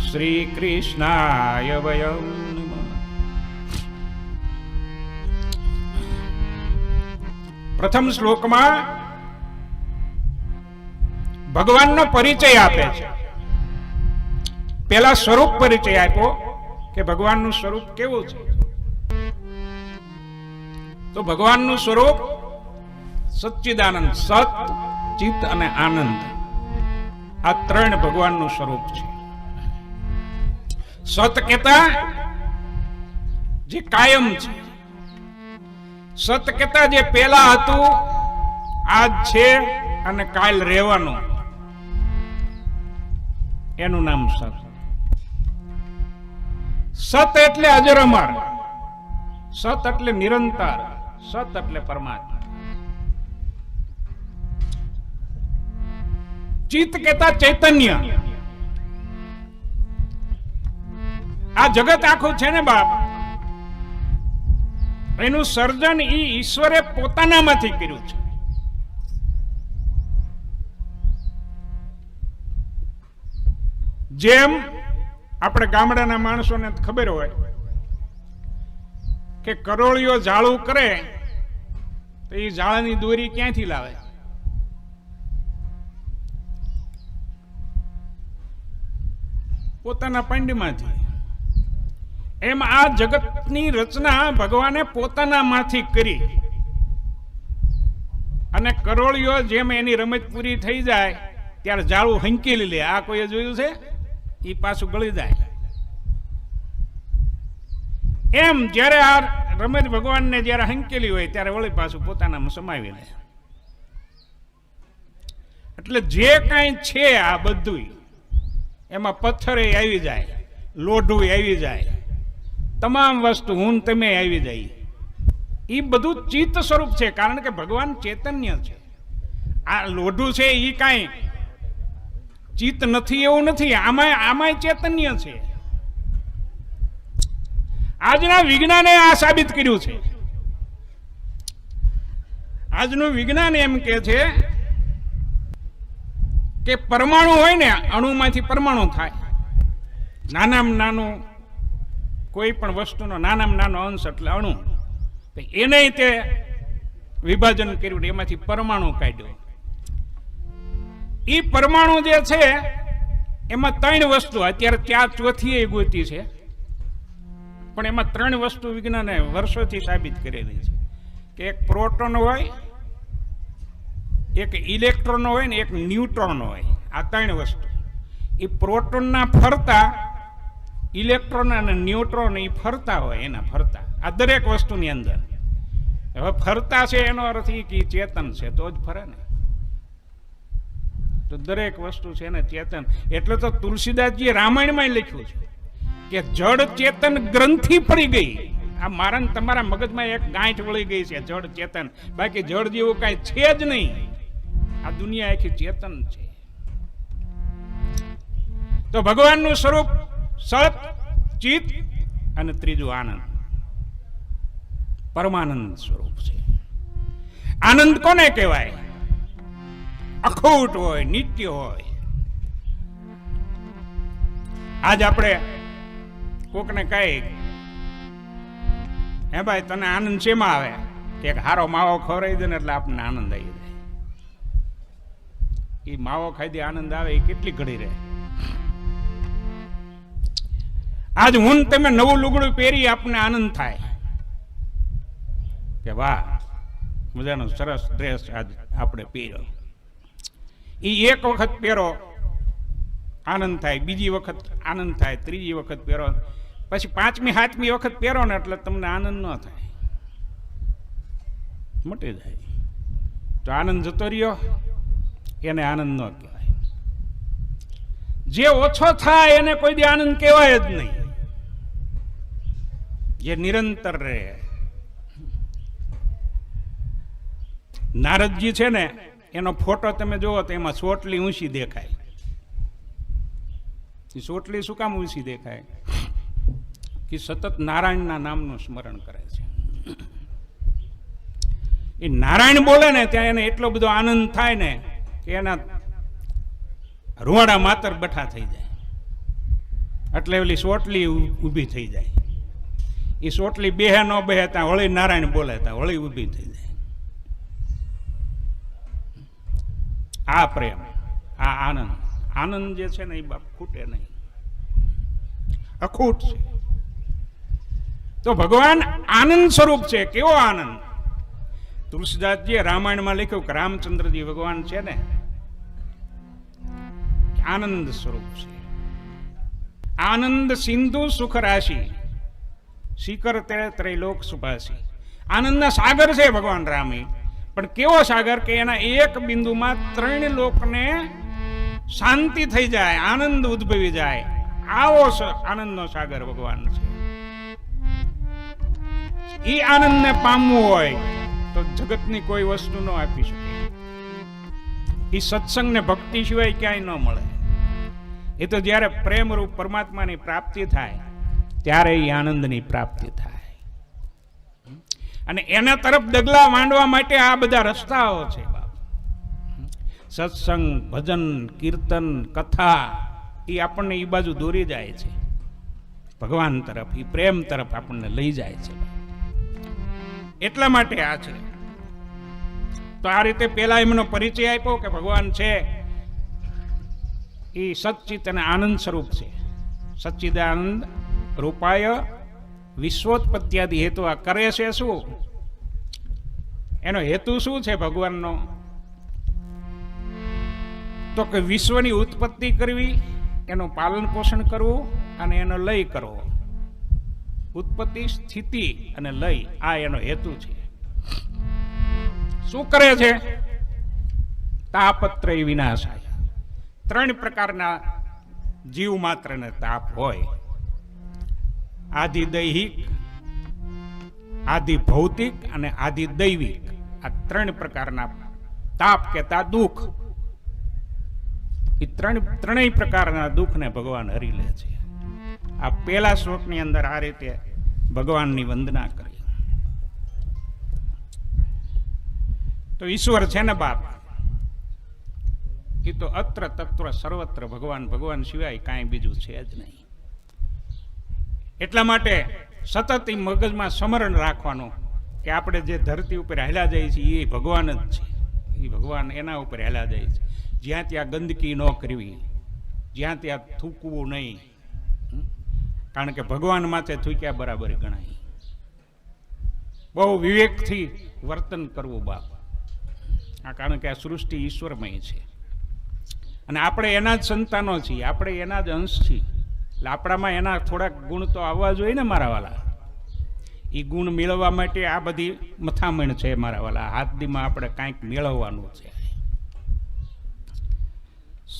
શ્રી કૃષ્ણાય વયમ નમઃ. પ્રથમ શ્લોકમાં ભગવાનનો પરિચય આપે છે. પેલા સ્વરૂપ પરિચય આપ્યો કે ભગવાનનું સ્વરૂપ કેવું છે. તો ભગવાનનું સ્વરૂપ સચ્ચિદાનંદ, સત, ચિત અને આનંદ, આ ત્રણ ભગવાનનું સ્વરૂપ છે. સત કહેતા જે કાયમ છે, સત કહેતા જે પેલા હતું, આજ છે અને કાલ રહેવાનું, એનું નામ સત. સત એટલે અજરમર, સત એટલે નિરંતર, સત એટલે પરમાત્મા. ચિત્ત કહેતા ચૈતન્ય. આ જગત આખું છે ને બાપ, એનું સર્જન ઈશ્વરે પોતાનામાંથી કર્યું છે. જેમ આપણે ગામડાના માણસોને ખબર હોય કે કરોળિયો જાળું કરે તો એ જાળાની દોરી ક્યાંથી લાવે? પોતાના પંડમાંથી. એમ આ જગતની રચના ભગવાને પોતાનામાંથી કરી, અને કરોળિયો જેમ એની રમત પૂરી થઈ જાય ત્યારે જાળું હંકેલી લે. આ કોઈએ જોયું છે? એ પાછું ગળી જાય. એમ જ્યારે આ રમેશ ભગવાનને જ્યારે હંકેલી હોય ત્યારે વળી પાછું પોતાનામાં સમાવી લે. એટલે જે કાંઈ છે આ બધું એમાં પથ્થરે આવી જાય, લોઢું આવી જાય, તમામ વસ્તુ હું તમે આવી જાય. એ બધું ચિત્ત સ્વરૂપ છે, કારણ કે ભગવાન ચૈતન્ય છે. આ લોઢું છે એ કાંઈ ચિત્ત નથી એવું નથી, આમાંય ચૈતન્ય છે. આજના વિજ્ઞાને આ સાબિત કર્યું છે. આજનું વિજ્ઞાન એમ કે છે કે પરમાણુ હોય ને, અણુમાંથી પરમાણુ થાય. નાનામાં નાનું કોઈ પણ વસ્તુનો નાનામાં નાનો અંશ એટલે અણુ, એને તે વિભાજન કર્યું, એમાંથી પરમાણુ કાઢ્યો. એ પરમાણુ જે છે એમાં 3 વસ્તુ, અત્યારે ચોથી એ ગોતી છે, પણ એમાં 3 વસ્તુ વિજ્ઞાને વર્ષોથી સાબિત કરેલી છે કે એક પ્રોટોન હોય, એક ઇલેક્ટ્રોન હોય ને એક ન્યુટ્રોન હોય. આ 3 વસ્તુ. એ પ્રોટોનના ફરતા ઇલેક્ટ્રોન અને ન્યુટ્રોન એ ફરતા હોય, એના ફરતા આ દરેક વસ્તુની અંદર. હવે ફરતા છે એનો અર્થ એ કે ચેતન છે તો જ ફરે ને. તો દરેક વસ્તુ છે ને ચેતન. એટલે તો તુલસીદાસજીએ રામાયણમાં લખ્યું છે કે જડ ચેતન ગ્રંથિ પડી ગઈ. આ મારા ને તમારા મગજમાં એક ગાંઠ વળી ગઈ છે, જડ ચેતન. બાકી જડ જેવું કાંઈ છે જ નહીં. આ દુનિયા આખી ચેતન છે. તો ભગવાનનું સ્વરૂપ સત, ચિત અને ત્રીજું આનંદ, પરમાનંદ સ્વરૂપ છે. આનંદ કોને કહેવાય? અખૂટ હોય, નિત્ય હોય. આજ આપણે કોકને કહી, હે ભાઈ તને આનંદ શેમાં આવે? એક હારો માવો ખવડાવી દે ને એટલે આપણને આનંદ આવી જાય. એ માવો ખાઈ દે આનંદ આવે, એ કેટલી ઘડી રહે. આજ હું તમે નવું લુગડું પહેરી આપણને આનંદ થાય કે વાહ મજાનો સરસ ડ્રેસ આજ આપણે પહેર્યો. એ એક વખત પહેરો આનંદ થાય, બીજી વખત આનંદ થાય, ત્રીજી વખત પહેરો, પછી 5મી 7મી વખત પહેરો ને એટલે તમને આનંદ ન થાય, મટી જાય. તો આનંદ જતો રહ્યો એને આનંદ ન કહેવાય. જે ઓછો થાય એને કોઈ દી આનંદ કહેવાય જ નહીં. જે નિરંતર રહે. નારદજી છે ને, એનો ફોટો તમે જુઓ તો એમાં ચોટલી ઊંચી દેખાય. એ ચોટલી શું કામ ઊંચી દેખાય? કે સતત નારાયણના નામનું સ્મરણ કરે છે. એ નારાયણ બોલે ને ત્યાં એને એટલો બધો આનંદ થાય ને કે એના રૂવાડા માતર બઠા થઈ જાય. એટલે ઓલી ચોટલી ઊભી થઈ જાય. એ ચોટલી બેહે ન બેહે ત્યાં વળી નારાયણ બોલે ત્યાં વળી ઊભી થઈ જાય. આ પ્રેમ, આ આનંદ, આનંદ જે છે ને એ બાપ ખૂટે નહીં, અખૂટ છે. તો ભગવાન આનંદ સ્વરૂપ છે. કેવો આનંદ? તુલસીદાસજીએ રામાયણમાં લખ્યું કે રામચંદ્રજી ભગવાન છે ને આનંદ સ્વરૂપ છે. આનંદ સિંધુ સુખ રાશિ, શિખર તે ત્રૈલોક સુભાષી. આનંદના સાગર છે ભગવાન રામ. પણ કેવો સાગર કે એના એક બિંદુમાં 3 લોકને શાંતિ થઈ જાય, આનંદ ઉદ્ભવી જાય. આવો આનંદનો સાગર ભગવાન છે. એ આનંદને પામવું હોય તો જગતની કોઈ વસ્તુ ન આપી શકે. એ સત્સંગ ને ભક્તિ સિવાય ક્યાંય ન મળે. એ તો જ્યારે પ્રેમરૂપ પરમાત્માની પ્રાપ્તિ થાય ત્યારે એ આનંદની પ્રાપ્તિ થાય. અને એના તરફ ડગલા માંડવા માટે આ બધા રસ્તાઓ છે. સત્સંગ, ભજન, કીર્તન, કથા એ આપણને એ બાજુ દોરી જાય છે ભગવાન તરફ. એ પ્રેમ તરફ આપણને લઈ જાય છે. એટલા માટે આ છે. તો આ રીતે પેલા એમનો પરિચય આપ્યો કે ભગવાન છે એ સચ્ચિત અને આનંદ સ્વરૂપ છે. સચ્ચિદાનંદ રૂપાય વિશ્વોત્પત્યાદિ હેતુ. આ કરે છે શું? એનો હેતુ શું છે ભગવાનનો? તો કે વિશ્વની ઉત્પત્તિ કરવી, એનું પાલન પોષણ કરવું અને એનો લય કરવો. ઉત્પત્તિ, સ્થિતિ અને લય, આ એનો હેતુ છે. શું કરે છે? તાપત્રય વિનાશાય. 3 પ્રકારના જીવ માત્રને તાપ હોય. આદિ દૈહિક, આદિ ભૌતિક અને આદિ દૈવિક. આ 3 પ્રકારના તાપ કહેતા દુઃખ. એ ત્રણેય પ્રકારના દુઃખને ભગવાન હરી લે છે. આ પહેલા શ્લોકની અંદર આ રીતે ભગવાનની વંદના કરી. તો ઈશ્વર છે ને બાપ, એ તો અત્ર તત્ર સર્વત્ર ભગવાન. ભગવાન સિવાય કાંઈ બીજું છે જ નહીં. એટલા માટે સતત એ મગજમાં સ્મરણ રાખવાનું કે આપણે જે ધરતી ઉપર હાલ્યા જાય છે એ ભગવાન જ છે. એ ભગવાન એના ઉપર હાલ્યા જાય છે. જ્યાં ત્યાં ગંદકી ન કરવી, જ્યાં ત્યાં થૂકવું નહીં, કારણ કે ભગવાન માથે થૂક્યા બરાબર ગણાય. બહુ વિવેકથી વર્તન કરવું બાપ. કારણ કે આ સૃષ્ટિ ઈશ્વરમય છે અને આપણે એના જ સંતાનો છીએ, આપણે એના જ અંશ છીએ. એટલે આપણામાં એના થોડાક ગુણ તો આવવા જોઈએ ને મારા વાલા. એ ગુણ મેળવવા માટે આ બધી મથામણ છે મારા વાલા. હાથદીમાં આપણે કાંઈક મેળવવાનું છે.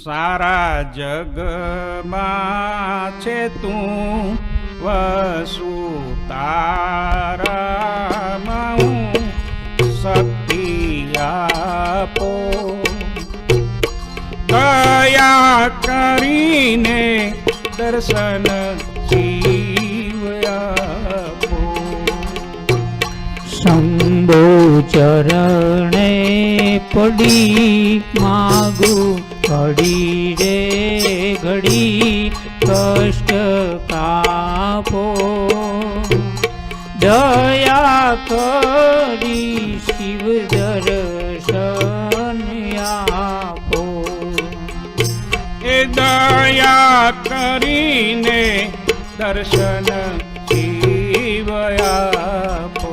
સારા જગમાં છે તું વસુ, તારામાં હું શક્તિ આપો. દયા કરીને દર્શન શિવ આપો. શંભો ચરણે પડી માગું, ઘડી રે ઘડી કષ્ટ કાપો. દયા કરી શિવ દર્શન આપો. એ દયા કરીને દર્શન શિવ આપો.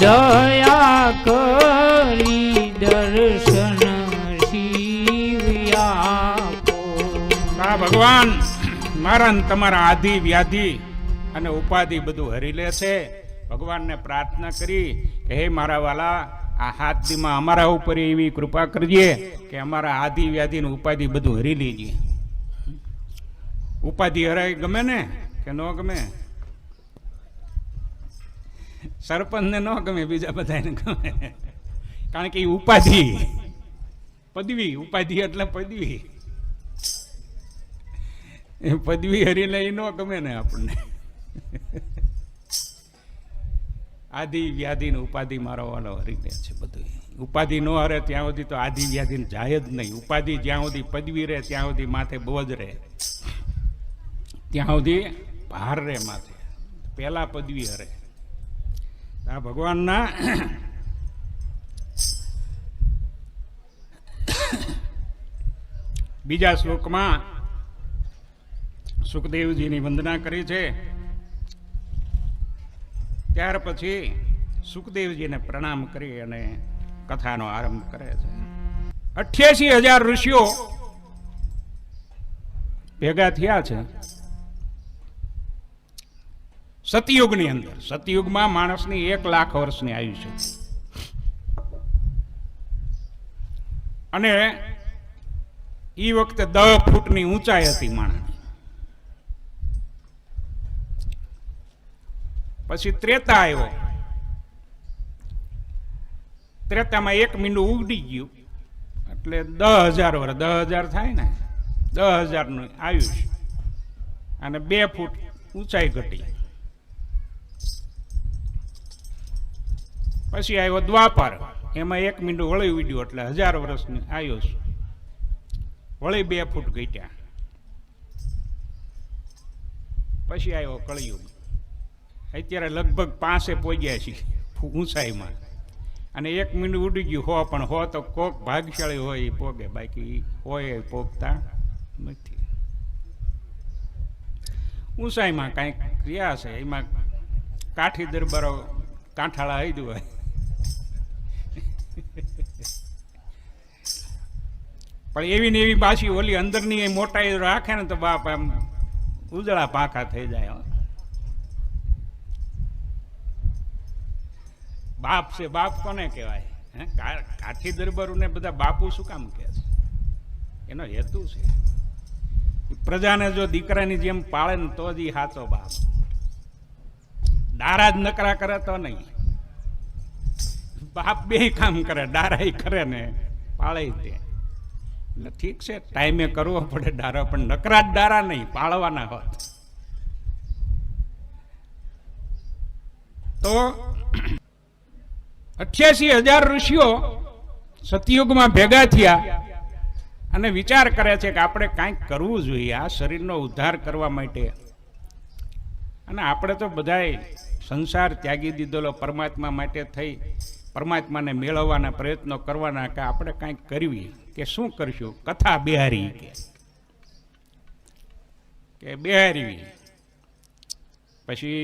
દયા કરી દર્શન શિવ આપો. આ ભગવાન મારા ને તમારા આદિ વ્યાધિ અને ઉપાધિ બધું હરી લે છે. ભગવાનને પ્રાર્થના કરી કે હે મારા વાલા, આ હાથદીમાં અમારા ઉપર એવી કૃપા કરજે કે અમારા આદિ વ્યાધિ ને ઉપાધિ બધું હરી લેજે. ઉપાધિ હરાય ગમે ને કે ન ગમે? સરપંચને ન ગમે, બીજા બધાને ગમે. કારણ કે એ ઉપાધિ, પદવી, ઉપાધિ એટલે પદવી. એ પદવી હરી લે ન ગમે ને આપણને. આદિ વ્યાધિ ને ઉપાધિ મારો વાલો હરી લે છે બધું. ઉપાધિ ન હરે ત્યાં સુધી તો આદિ વ્યાધિ જાય જ નહીં. ઉપાધિ જ્યાં સુધી પદવી રહે ત્યાં સુધી માથે બોજ રહે, ત્યાં સુધી ભાર રહે માથે. પહેલા પદવી હરે. આ ભગવાનના બીજા શ્લોકમાં સુખદેવજીની વંદના કરી છે. ત્યાર પછી સુખદેવજીને પ્રણામ કરી અને કથાનો આરંભ કરે છે. 88,000 ઋષિઓ ભેગા થયા છે સતયુગની અંદર. સતયુગમાં માણસની 1 લાખ વર્ષની આયુષ્ય છે. અને એ વખતે 10 ફૂટની ઊંચાઈ હતી માણસની. પછી ત્રેતા આવ્યો. ત્રેતામાં 1 મીંડું ઉગડી ગયું એટલે 10,000 વર્ષ, 10,000 થાય ને, 10,000 નું આયુષ્ય અને 2 ફૂટ ઊંચાઈ ઘટી. પછી આવ્યો દ્વાપર, એમાં 1 મીંડું વળી ઉડ્યું એટલે 1000 વર્ષની આયુષ્ય, વળી 2 ફૂટ ઘટ્યા. પછી આવ્યો કળિયુગ. અત્યારે લગભગ 5 પહોંચ્યા છીએ ઊંચાઈમાં. અને 1 મીંડું ઉડી ગયું 100, પણ 100 તો કોક ભાગ્યશાળી હોય એ પોગે, બાકી હોય એ પોગતા નથી. ઊંચાઈમાં કાંઈક રહ્યા છે, એમાં કાઠી દરબારો કાંઠાળા આવી હોય. પણ એવી ને એવી પાછી ઓલી અંદરની એ મોટાઈ રાખે ને તો બાપ એમ ઉજળા પાંખા થઈ જાય હો. બાપ છે, બાપ કોને કહેવાય? હે, કાઠી દરબારોને બધા બાપુ શું કામ કહે છે? એનો હેતુ છે પ્રજાને જો દીકરાની જેમ પાળે ને તો જ ઈ સાચો બાપ. દારા જ નકરા કરે તો નહીં. બાપ બે કામ કરે, દારા કરે ને પાળે તે. એટલે ઠીક છે, ટાઈમે કરવો પડે દારા, પણ નકરા જ દારા નહીં, પાળવાના હોત. તો 88,000 ઋષિઓ સતયુગમાં ભેગા થયા અને વિચાર કરે છે કે આપણે કાંઈક કરવું જોઈએ આ શરીરનો ઉદ્ધાર કરવા માટે. અને આપણે તો બધાય સંસાર ત્યાગી દીધેલો પરમાત્મા માટે થઈ પરમાત્માને મેળવવાના પ્રયત્નો કરવાના, કે આપણે કાંઈક કરવી. કે શું કરશું? કથા બિહારી, કે બિહારવી, પછી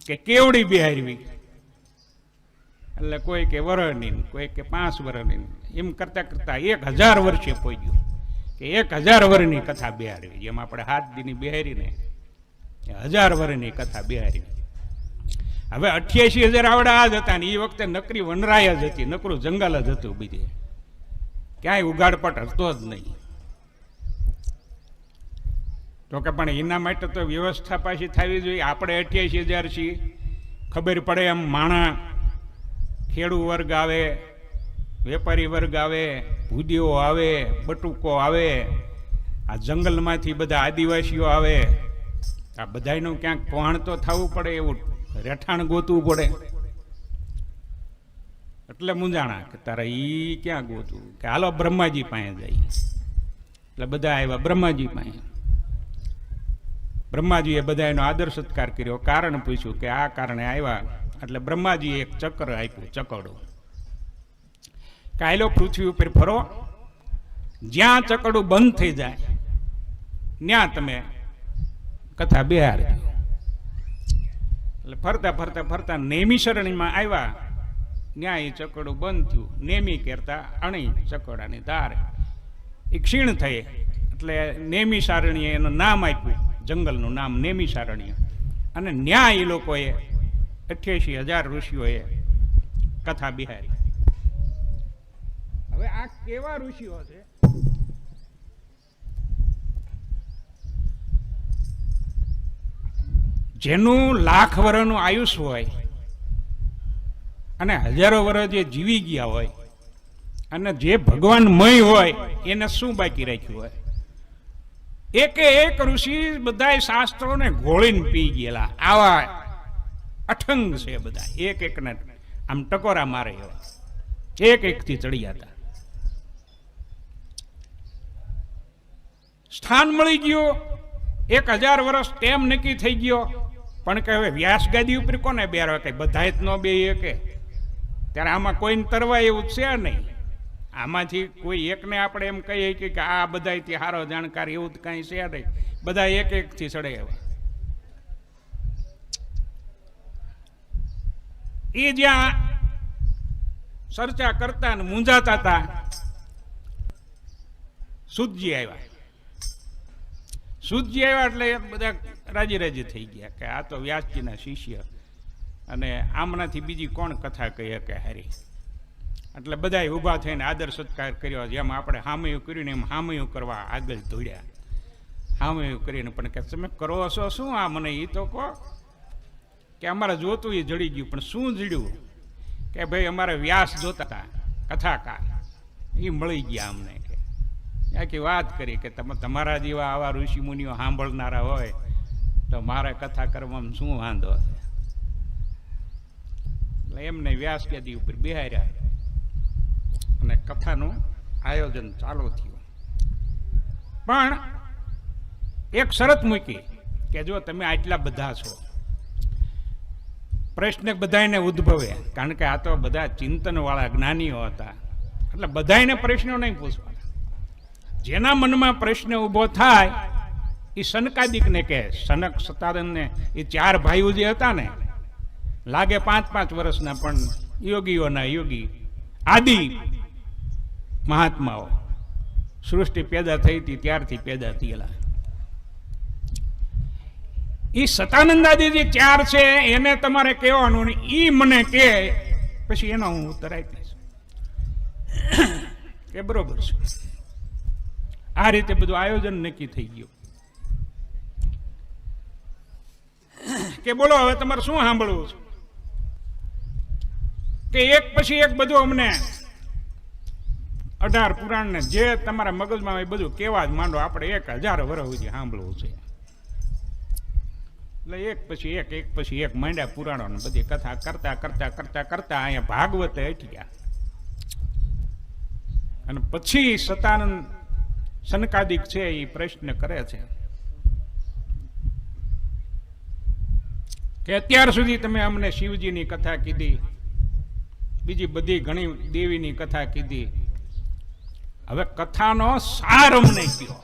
કે કેવડી બિહારવી. એટલે કોઈ કે વરહની, કોઈ કે 5 વર્ષની, એમ કરતા કરતા 1000 વર્ષે પહોંચ્યું કે 1000 વર્ષની કથા બિહારવી. જેમ આપણે 7 દીની બિહારીને 1000 વર્ષની કથા બિહારી. હવે 88,000 આવડા આ જ હતા ને એ વખતે નકરી વનરાય જ હતી, નકરું જંગલ જ હતું, બીજે ક્યાંય ઉગાડપટ હતો જ નહીં. તો કે પણ એના માટે તો વ્યવસ્થા પાછી થવી જોઈએ. આપણે 88,000 છીએ, ખબર પડે એમ માણા, ખેડૂ વર્ગ આવે, વેપારી વર્ગ આવે, ભૂદીઓ આવે, બટુકો આવે, આ જંગલમાંથી બધા આદિવાસીઓ આવે. આ બધાયનું ક્યાંક પહોંચ તો થવું પડે, એવું રહેઠાણ ગોતવું પડે. એટલે મૂંઝાણા કે તારે ઈ ક્યાં ગોતવું? કે હાલો બ્રહ્માજી પાસે જાય. એટલે બધા આવ્યા બ્રહ્માજી પાસે. બ્રહ્માજીએ બધાનો આદર સત્કાર કર્યો, કારણ પૂછ્યું કે આ કારણે આવ્યા. એટલે બ્રહ્માજીએ એક ચક્ર આપ્યું, ચકડું, કે આયલો પૃથ્વી ઉપર ફરો, જ્યાં ચકડું બંધ થઈ જાય ત્યાં તમે કથા બિહારજો. એટલે ફરતા ફરતા ફરતા નેમિશરણીમાં આવ્યા, ત્યાં એ ચકડું બંધ થયું. નેમી કરતા અણી ચકડાની ધાર એ ક્ષીણ થઈ. એટલે નેમિશારણીએ એનું નામ આપ્યું, જંગલનું નામ નેમિશારણ્ય. અને ન્યા એ લોકોએ 88,000 ઋષિઓએ કથા બિહારી. હવે આ કેવા ઋષિઓ છે? જેનું લાખ વર્ષનું આયુષ્ય હોય અને હજારો વર્ષ જે જીવી ગયા હોય, અને જે ભગવાનમય હોય એને શું બાકી રાખ્યું હોય? એકે એક ઋષિ બધા શાસ્ત્રોને ઘોળીને પી ગયેલા. આવા અઠંગ છે બધા, એક એકને આમ ટકોરા મારે એવા, એક એકથી ચડ્યા હતા. સ્થાન મળી ગયું, 1000 વર્ષ ટેમ નક્કી થઈ ગયો. પણ કે હવે વ્યાસ ગાદી ઉપર કોને બેરવા? કે બધા જ ન બે કે ત્યારે આમાં કોઈને તરવા એવું છે નહીં. આમાંથી કોઈ એકને આપણે એમ કહીએ કે આ બધાથી સારો જાણકાર એવું તો કાંઈ છે નહીં. બધા એક એકથી ચડે એવા. એ જ્યાં ચર્ચા કરતા ને મૂંઝાતા હતા, સૂતજી આવ્યા. સૂતજી આવ્યા એટલે બધા રાજી રાજી થઈ ગયા કે આ તો વ્યાસજીના શિષ્ય, અને આમનાથી બીજી કોણ કથા કહી શકે હારી. એટલે બધાએ ઊભા થઈને આદર સત્કાર કર્યો. જેમ આપણે હામયું કર્યું ને એમ હામયું કરવા આગળ દોડ્યા. હામયું કરીને પણ કે તમે કરો છો શું? આ મને એ તો કહો. કે અમારે જોતું એ જડી ગયું. પણ શું જડ્યું? કે ભાઈ અમારે વ્યાસ જોતા હતા, કથાકાર, એ મળી ગયા અમને. કે આખી વાત કરી કે તમે તમારા જેવા આવા ઋષિ મુનિઓ સાંભળનારા હોય તો મારે કથા કરવામાં શું વાંધો છે? એટલે એમને વ્યાસ ગાદી ઉપર બેહાર્યા અને કથાનું આયોજન ચાલુ થયું. પણ એક શરત મૂકી કે જો તમે આટલા બધા છો, પ્રશ્ન બધાને ઉદ્ભવે, કારણ કે આ તો બધા ચિંતનવાળા જ્ઞાનીઓ હતા, એટલે બધાને પ્રશ્નો નહીં પૂછવાના. જેના મનમાં પ્રશ્ન ઊભો થાય એ સનકાદિકને કહે. સનક સતાનંદને એ 4 ભાઈઓ જે હતા ને, લાગે 5-5 વર્ષના, પણ યોગીઓના યોગી, આદિ મહાત્માઓ, સૃષ્ટિ પેદા થઈ હતી ત્યારથી પેદા થયેલા. એ સતાનંદાદી જે 4 છે એને તમારે કહેવાનું ને એ મને કહે પછી એનો હું ઉત્તર આપીશ કે બરોબર છે. આ રીતે બધું આયોજન નક્કી થઈ ગયું કે બોલો હવે તમારે શું સાંભળવું છે, કે એક પછી એક બધું અમને 18 પુરાણ ને જે તમારા મગજમાં હોય બધું કેવા જ માંડો, આપણે 1000 વર્ષ સુધી સાંભળવું છે. એટલે એક પછી એક માંડ્યા પુરાણો ને બધી કથા કરતા કરતા કરતા કરતા અહીંયા ભાગવતે અટક્યા. અને પછી સતાનંદ સનકાદિક છે એ પ્રશ્ન કરે છે કે અત્યાર સુધી તમે અમને શિવજીની કથા કીધી, બીજી બધી ઘણી દેવીની કથા કીધી, હવે કથાનો સાર અમને કહો,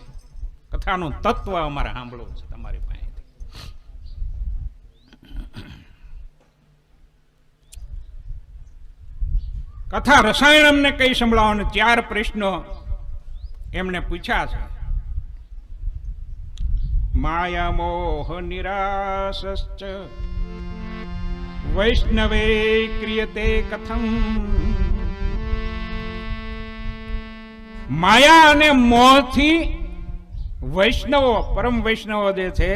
કથાનું તત્વ અમારે સાંભળવું છે તમારી પાસેથી. કથા રસાયણ અમને કઈ સંભળાવો. 4 પ્રશ્નો એમને પૂછ્યા છે. માયા મોહ નિરાસશ્ચ વૈષ્ણવે ક્રિયતે કથમ. માયા અને મોહથી વૈષ્ણવો, પરમ વૈષ્ણવો જે છે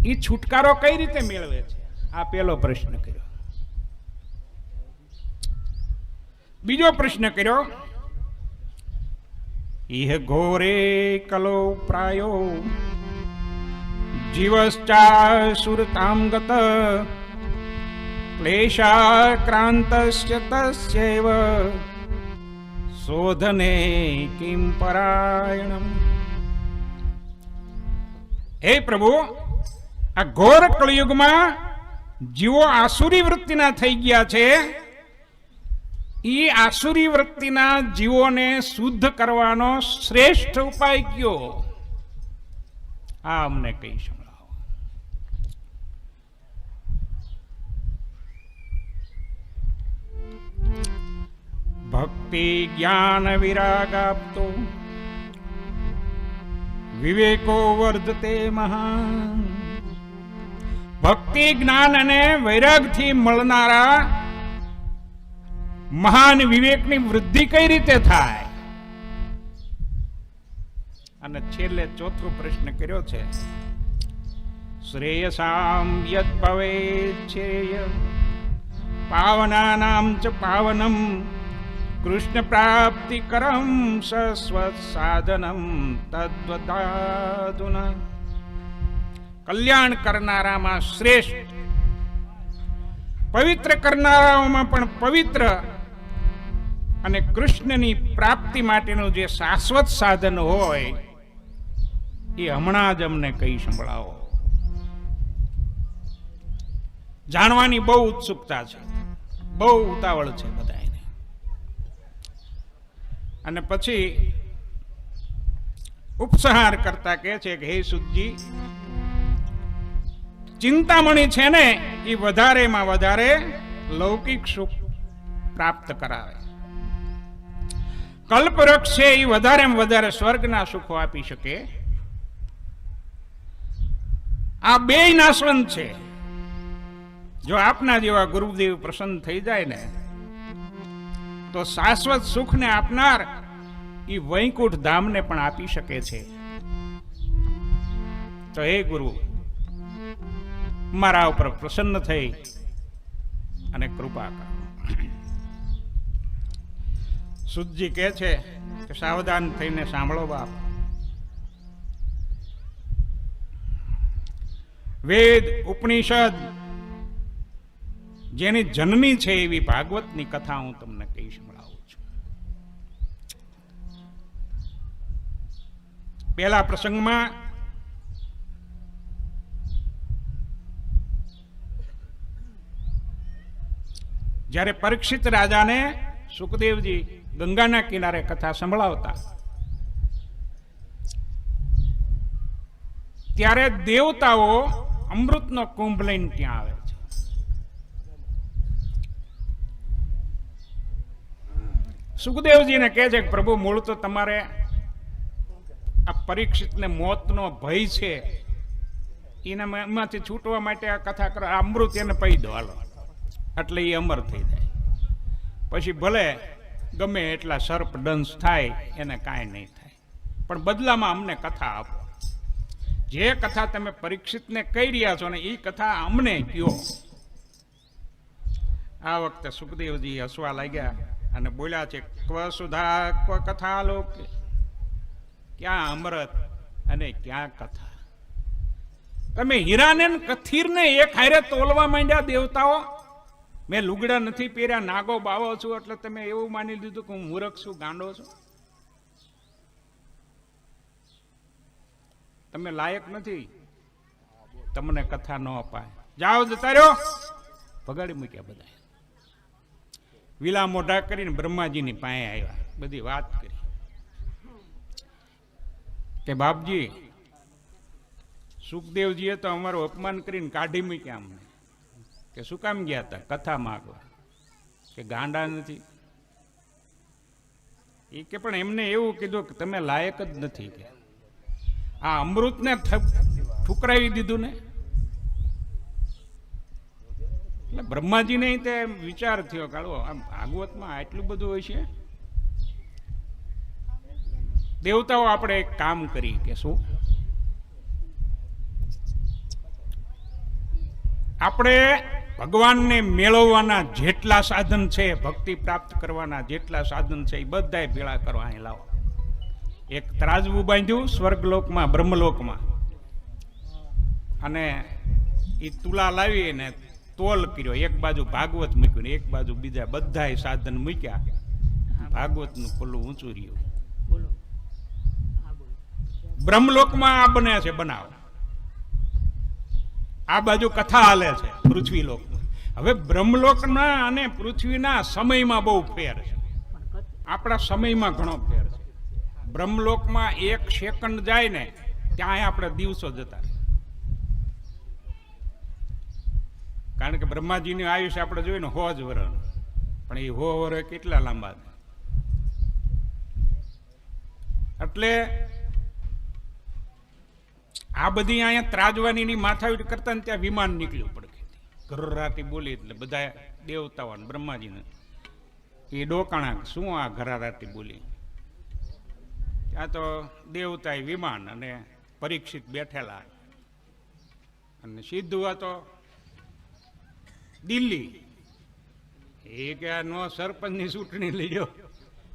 એ છુટકારો કઈ રીતે મેળવે છે, આ પહેલો પ્રશ્ન કર્યો. બીજો પ્રશ્ન કર્યો, ઇહ ઘોરે કલો પ્રાયો જીવશ્ચાસુરતામ ગત ક્લેશાક્રાંતસ્ય તસ્યૈવ શોધને કિમ પરાયણમ. હે પ્રભુ, આ ઘોર કળિયુગમાં જીવો આસુરી વૃત્તિના થઈ ગયા છે. એ આસુરી વૃત્તિના જીવોને શુદ્ધ કરવાનો શ્રેષ્ઠ ઉપાય કયો, આ અમને કઈ સંભળાવો. ભક્તિ જ્ઞાન વિરાગાપ્તો વિવેકો વર્ધતે મહાન. ભક્તિ જ્ઞાન અને વૈરાગથી મળનારા મહાન વિવેકની વૃદ્ધિ કઈ રીતે થાય. અને છેલ્લે ચોથો પ્રશ્ન કર્યો છે, શ્રેયસામ યદ ભવેચ્છેય પાવનાનામ ચ પાવનમ કૃષ્ણ પ્રાપ્તિ કરમ સસ્વત સાધનમ તદ્વદાદુના. કલ્યાણ કરનારામાં શ્રેષ્ઠ, પવિત્ર કરનારાઓમાં પણ પવિત્ર અને કૃષ્ણની પ્રાપ્તિ માટેનું જે શાશ્વત સાધન હોય એ હમણાં જ અમને કઈ સંભળાવો. જાણવાની બહુ ઉત્સુકતા છે, બહુ ઉતાવળ છે બધાને. અને પછી ઉપસંહાર કરતા કહે છે કે હે સુતજી, ચિંતામણી છે ને એ વધારેમાં વધારે લૌકિક સુખ પ્રાપ્ત કરાવે. કલ્પવૃક્ષ છે એ વધારેમાં વધારે સ્વર્ગના સુખો આપી શકે. આ બે નાશવંત છે. જો આપના જેવા ગુરુદેવ પ્રસન્ન થઈ જાય ને તો શાશ્વત સુખને આપનાર એ વૈકુંઠ ધામને પણ આપી શકે છે. તો હે ગુરુ, મારા ઉપર પ્રસન્ન થઈ અને કૃપા કરો. સુતજી કહે છે કે સાવધાન થઈને સાંભળો બાપ. વેદ ઉપનિષદ જેની જનની છે એવી ભાગવતની કથા હું તમને કહી સંભળાવું છું. પહેલા પ્રસંગમાં જ્યારે પરીક્ષિત રાજાને સુખદેવજી ગંગાના કિનારે કથા સંભળાવતા ત્યારે દેવતાઓ અમૃતનો કુંભ લઈને ત્યાં આવે છે. સુખદેવજીને કહે છે કે પ્રભુ મૂળ તો તમારે આ પરીક્ષિતને મોતનો ભય છે, એમાંથી છૂટવા માટે આ કથા કરો, આ અમૃત એને પી દો હાલો, એટલે એ અમર થઈ જાય. પછી ભલે ગમે એટલા સર્પ દંશ થાય એને કાંઈ નહીં થાય, પણ બદલામાં અમને કથા આપો. જે કથા તમે પરીક્ષિતને કહી રહ્યા છો ને એ કથા અમને કયો. આ વખતે સુખદેવજી હસવા લાગ્યા અને બોલ્યા છે, ક્વ સુધા ક્વ કથા લોક, ક્યાં અમૃત અને ક્યાં કથા. તમે હીરાને કથીરને એક હારે તોલવા માંડ્યા દેવતાઓ. મેં લુગડા નથી પહેર્યા, નાગો બાવો છું એટલે તમે એવું માની લીધું કે હું મૂર્ખ છું, ગાંડો છું. તમે લાયક નથી, તમને કથા ન અપાય, જાઓ જતા રહ્યો. પગાડી મૂક્યા બધા. વિલા મોઢા કરીને બ્રહ્માજીની પાસે આવ્યા, બધી વાત કરી કે બાપજી સુખદેવજીએ તો અમારું અપમાન કરીને કાઢી મૂક્યા અમને, કે શું કામ ગયા હતા કથા માંગવા, કે ગાંડા નથી. એ કે પણ એમને એવું કીધું કે તમે લાયક જ નથી, કે આ અમૃતને ઠુકરાવી દીધું ને. એટલે બ્રહ્માજીને તે વિચાર થયો કે આમ ભાગવતમાં આટલું બધું હોય છે. દેવતાઓ આપણે એક કામ કરી કે શું, આપણે ભગવાનને મેળવવાના જેટલા સાધન છે, ભક્તિ પ્રાપ્ત કરવાના જેટલા સાધન છે એ બધાય ભેળા કરવા અહીં લાવો. એક ત્રાજવું બાંધ્યું સ્વર્ગલોકમાં, બ્રહ્મલોકમાં, અને એ તુલા લાવીને તોલ કર્યો. એક બાજુ ભાગવત મૂક્યું ને એક બાજુ બીજા બધાય સાધન મૂક્યા. ભાગવતનું પલ્લું ઊંચું રહ્યું. બ્રહ્મલોકમાં આ બને છે બનાવ, આ બાજુ કથા હાલે છે પૃથ્વી લોકમાં. હવે બ્રહ્મલોકના અને પૃથ્વીના સમયમાં બહુ ફેર છે, આપણા સમયમાં ઘણો ફેર છે. બ્રહ્મલોકમાં 1 સેકન્ડ જાય ને ત્યાં આપણે દિવસો જતા. કારણ કે બ્રહ્માજીનું આયુષ્ય આપણે જોયું ને 100 જ વર્ષ, પણ એ 100 વર્ષ કેટલા લાંબા. એટલે આ બધી અહીંયા ત્રાજવાની માથાવીટ કરતા ને ત્યાં વિમાન નીકળ્યું પડે. ઘરરાતી બોલી એટલે બધા દેવતાઓ બ્રહ્માજીને એ ડોકાણા, શું આ ઘરરાતી બોલી. ત્યાં તો દેવતા વિમાન અને પરીક્ષિત બેઠેલા, અને સીધું આ તો દિલ્હી. એ કે નો સરપંચની ચૂંટણી લઈ,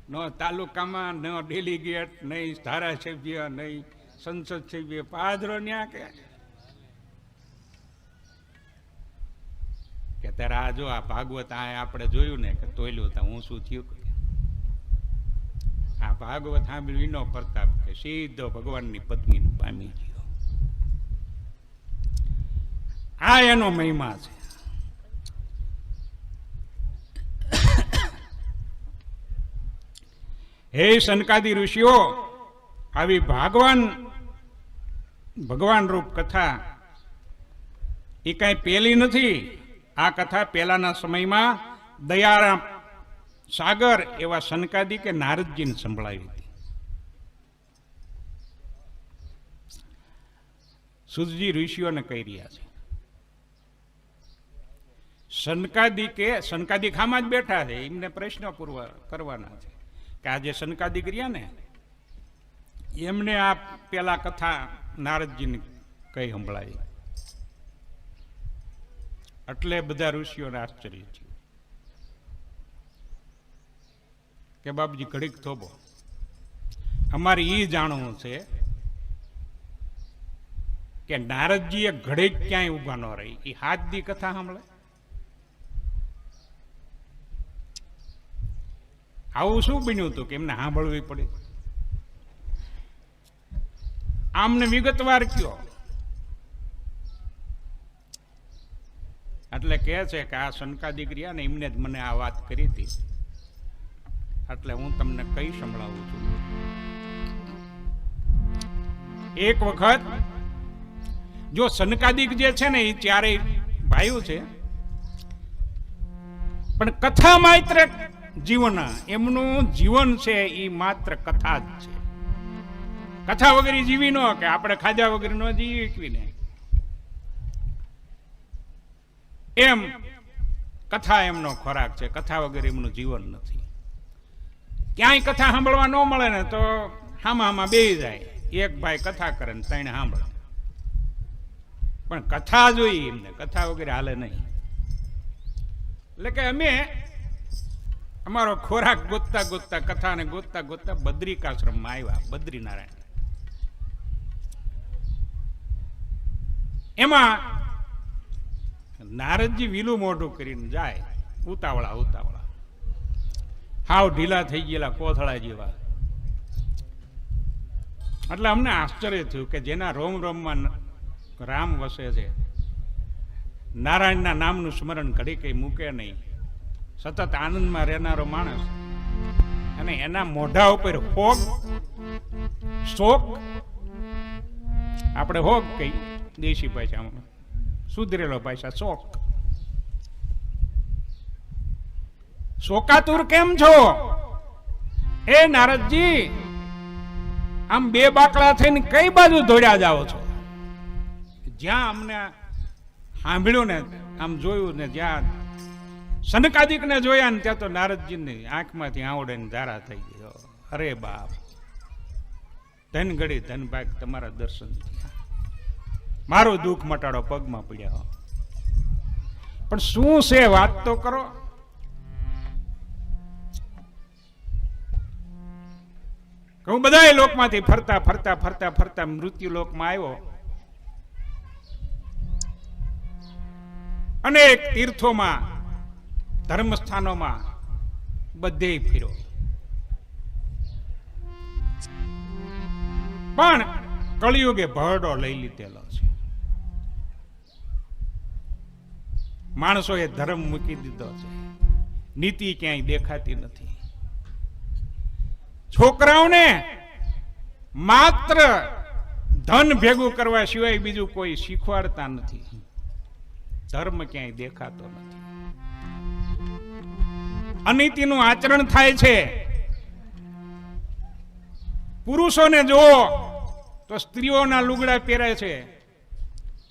નો તાલુકામાં, નો ડેલિગેટ, નહીં ધારાસભ્ય, નહીં સંસદ સભ્ય, પાદરો ન્યા કે તારે આ જો આ ભાગવત આ આપણે જોયું ને કે તોયલું તા હું શું થયું. આ ભાગવત સાંભળ્યું વિનો પ્રતાપ કે સીધો ભગવાનની પત્નીને પામી ગયો. આ એનો મહિમા છે. હે સનકાદી ઋષિઓ, આવી ભગવાન રૂપ કથા એ કાંઈ પેલી નથી. આ કથા પહેલાના સમયમાં દયારામ સાગર એવા સનકાદી કે નારદજીને સંભળાવી હતી. સુરજી ઋષિઓને કહી રહ્યા છે. સનકાદી ખામાં જ બેઠા છે, એમને પ્રશ્ન કરવાના છે કે આજે સનકાદી કર્યા ને એમને આ પેલા કથા નારદજીને કઈ સંભળાવી. એટલે બધા ઋષિઓને આશ્ચર્ય થયું કે બાપજી ઘડીક થોભો, અમારે એ જાણવું છે કે નારદજીએ ઘડીક ક્યાંય ઊભા ન રહી, એ હાથ દી કથા સાંભળે. આવું શું બન્યું હતું કે એમને સાંભળવી પડી? આમને વિગતવાર કયો. એટલે કહે છે કે આ સનકાદી રહ્યા ને એમને જ મને આ વાત કરી હતી, એટલે હું તમને કઈ સંભળાવું છું. એક વખત જો સનકાદિક જે છે ને એ ચારેય ભાઈઓ છે, પણ કથા માત્ર જીવન, એમનું જીવન છે એ માત્ર કથા જ છે. કથા વગર જીવી ન કે આપણે ખાધા વગર ન જીવીને એમ કથા એમનો ખોરાક છે. કથા વગર એમનું જીવન નથી. ક્યાંય કથા સાંભળવા ન મળે ને તો હામાં બેસી જાય. એક ભાઈ કથા કરે ને ત્રણ સાંભળે, પણ કથા જોઈએ એમને, કથા વગેરે હાલે નહીં. એટલે કે અમે અમારો ખોરાક ગોતતા ગોતતા, કથાને ગોતતા ગોતતા બદ્રિકાશ્રમમાં આવ્યા. બદ્રીનારાયણ એમાં નારદજી વિલું મોઢું કરીને જાય, ઉતાવળા ઉતાવળા, હાવ ઢીલા થઈ ગયેલા કોથળા જેવા. એટલે અમને આશ્ચર્ય થયું કે જેના રોમ રોમમાં રામ વસે છે, નારાયણના નામનું સ્મરણ ઘડી કઈ મૂકે નહીં, સતત આનંદમાં રહેનારો માણસ, અને એના મોઢા ઉપર હોગ, શોક, આપણે હોગ કઈ દેશી ભાષામાં, સુધરેલો ભાષા શોક. શોકાતુર કેમ છો એ નારદજી? આમ બે બાકડા થઈને કઈ બાજુ દોડ્યા જાઓ છો? જ્યાં અમને સાંભળ્યું ને, આમ જોયું ને, જ્યાં સનકાદિક ને જોયા ને, ત્યાં તો નારદજીની આંખમાંથી આવડે ને ધારા થઈ ગયો. અરે બાપ, ધન ઘડી ધન ભાગ તમારા દર્શન થયા, મારું દુઃખ મટાડો, પગમાં પડ્યા. પણ શું છે વાત તો કરો. હું બધા લોકમાંથી ફરતા ફરતા ફરતા ફરતા મૃત્યુ લોકમાં આવ્યો. અનેક તીર્થોમાં, ધર્મસ્થાનોમાં બધે ફર્યો, પણ કળિયુગે ભરડો લઈ લીધેલો છે. માણસોએ ધર્મ મૂકી દીધો છે, નીતિ ક્યાંય દેખાતી નથી. છોકરાઓને માત્ર ધન ભેગું કરવા સિવાય બીજું કોઈ શીખવાડતા નથી. ધર્મ ક્યાંય દેખાતો નથી. અનીતિનું આચરણ થાય છે. પુરુષોને જુઓ તો સ્ત્રીઓના લુગડા પહેરે છે,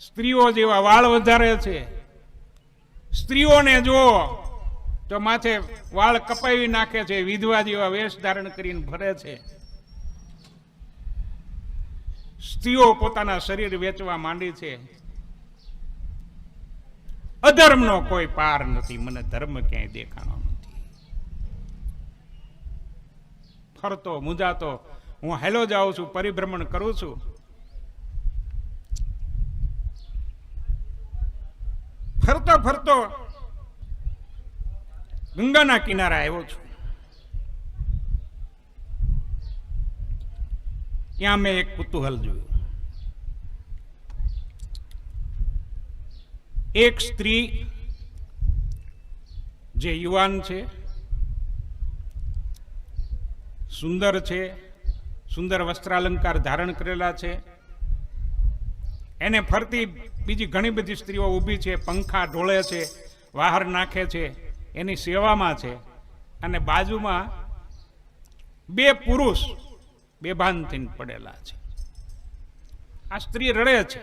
સ્ત્રીઓ જેવા વાળ વધારે છે. સ્ત્રીઓને જુઓ તો માથે વાળ કપાવી નાખે છે, વિધવા જેવા વેશ ધારણ કરીને ફરે છે. સ્ત્રીઓ પોતાના શરીર વેચવા માંડી છે. અધર્મનો કોઈ પાર નથી. મને ધર્મ ક્યાંય દેખાણો નથી. ફરતો મુંજાતો હું હેલો જાઉં છું, પરિભ્રમણ કરું છું. ફરતો ફરતો ગંગાના કિનારે આવ્યો છું. ત્યાં મેં એક કુતૂહલ જોયું. એક સ્ત્રી જે યુવાન છે, સુંદર છે, સુંદર વસ્ત્રાલંકાર ધારણ કરેલા છે, એને ફરતી બીજી ઘણી બધી સ્ત્રીઓ ઊભી છે, પંખા ઢોળે છે, બહાર નાખે છે, એની સેવામાં છે. અને બાજુમાં બે પુરુષ બેભાન થઈને પડેલા છે. આ સ્ત્રી રડે છે.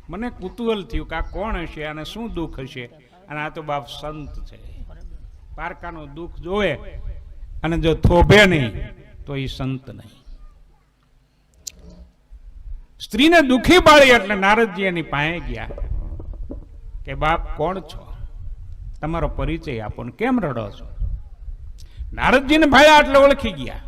મને કુતૂહલ થયું કે આ કોણ હશે અને શું દુઃખ હશે. અને આ તો બાપ સંત છે, પારકાનું દુઃખ જોવે અને જો થોભે નહીં તો એ સંત નહીં. સ્ત્રીને દુઃખી બાળી એટલે નારદજી એની પાસે ગયા કે બાપ કોણ છો, તમારો પરિચય આપો ને કેમ રડો છો? નારદજીને ભાઈ આટલે ઓળખી ગયા.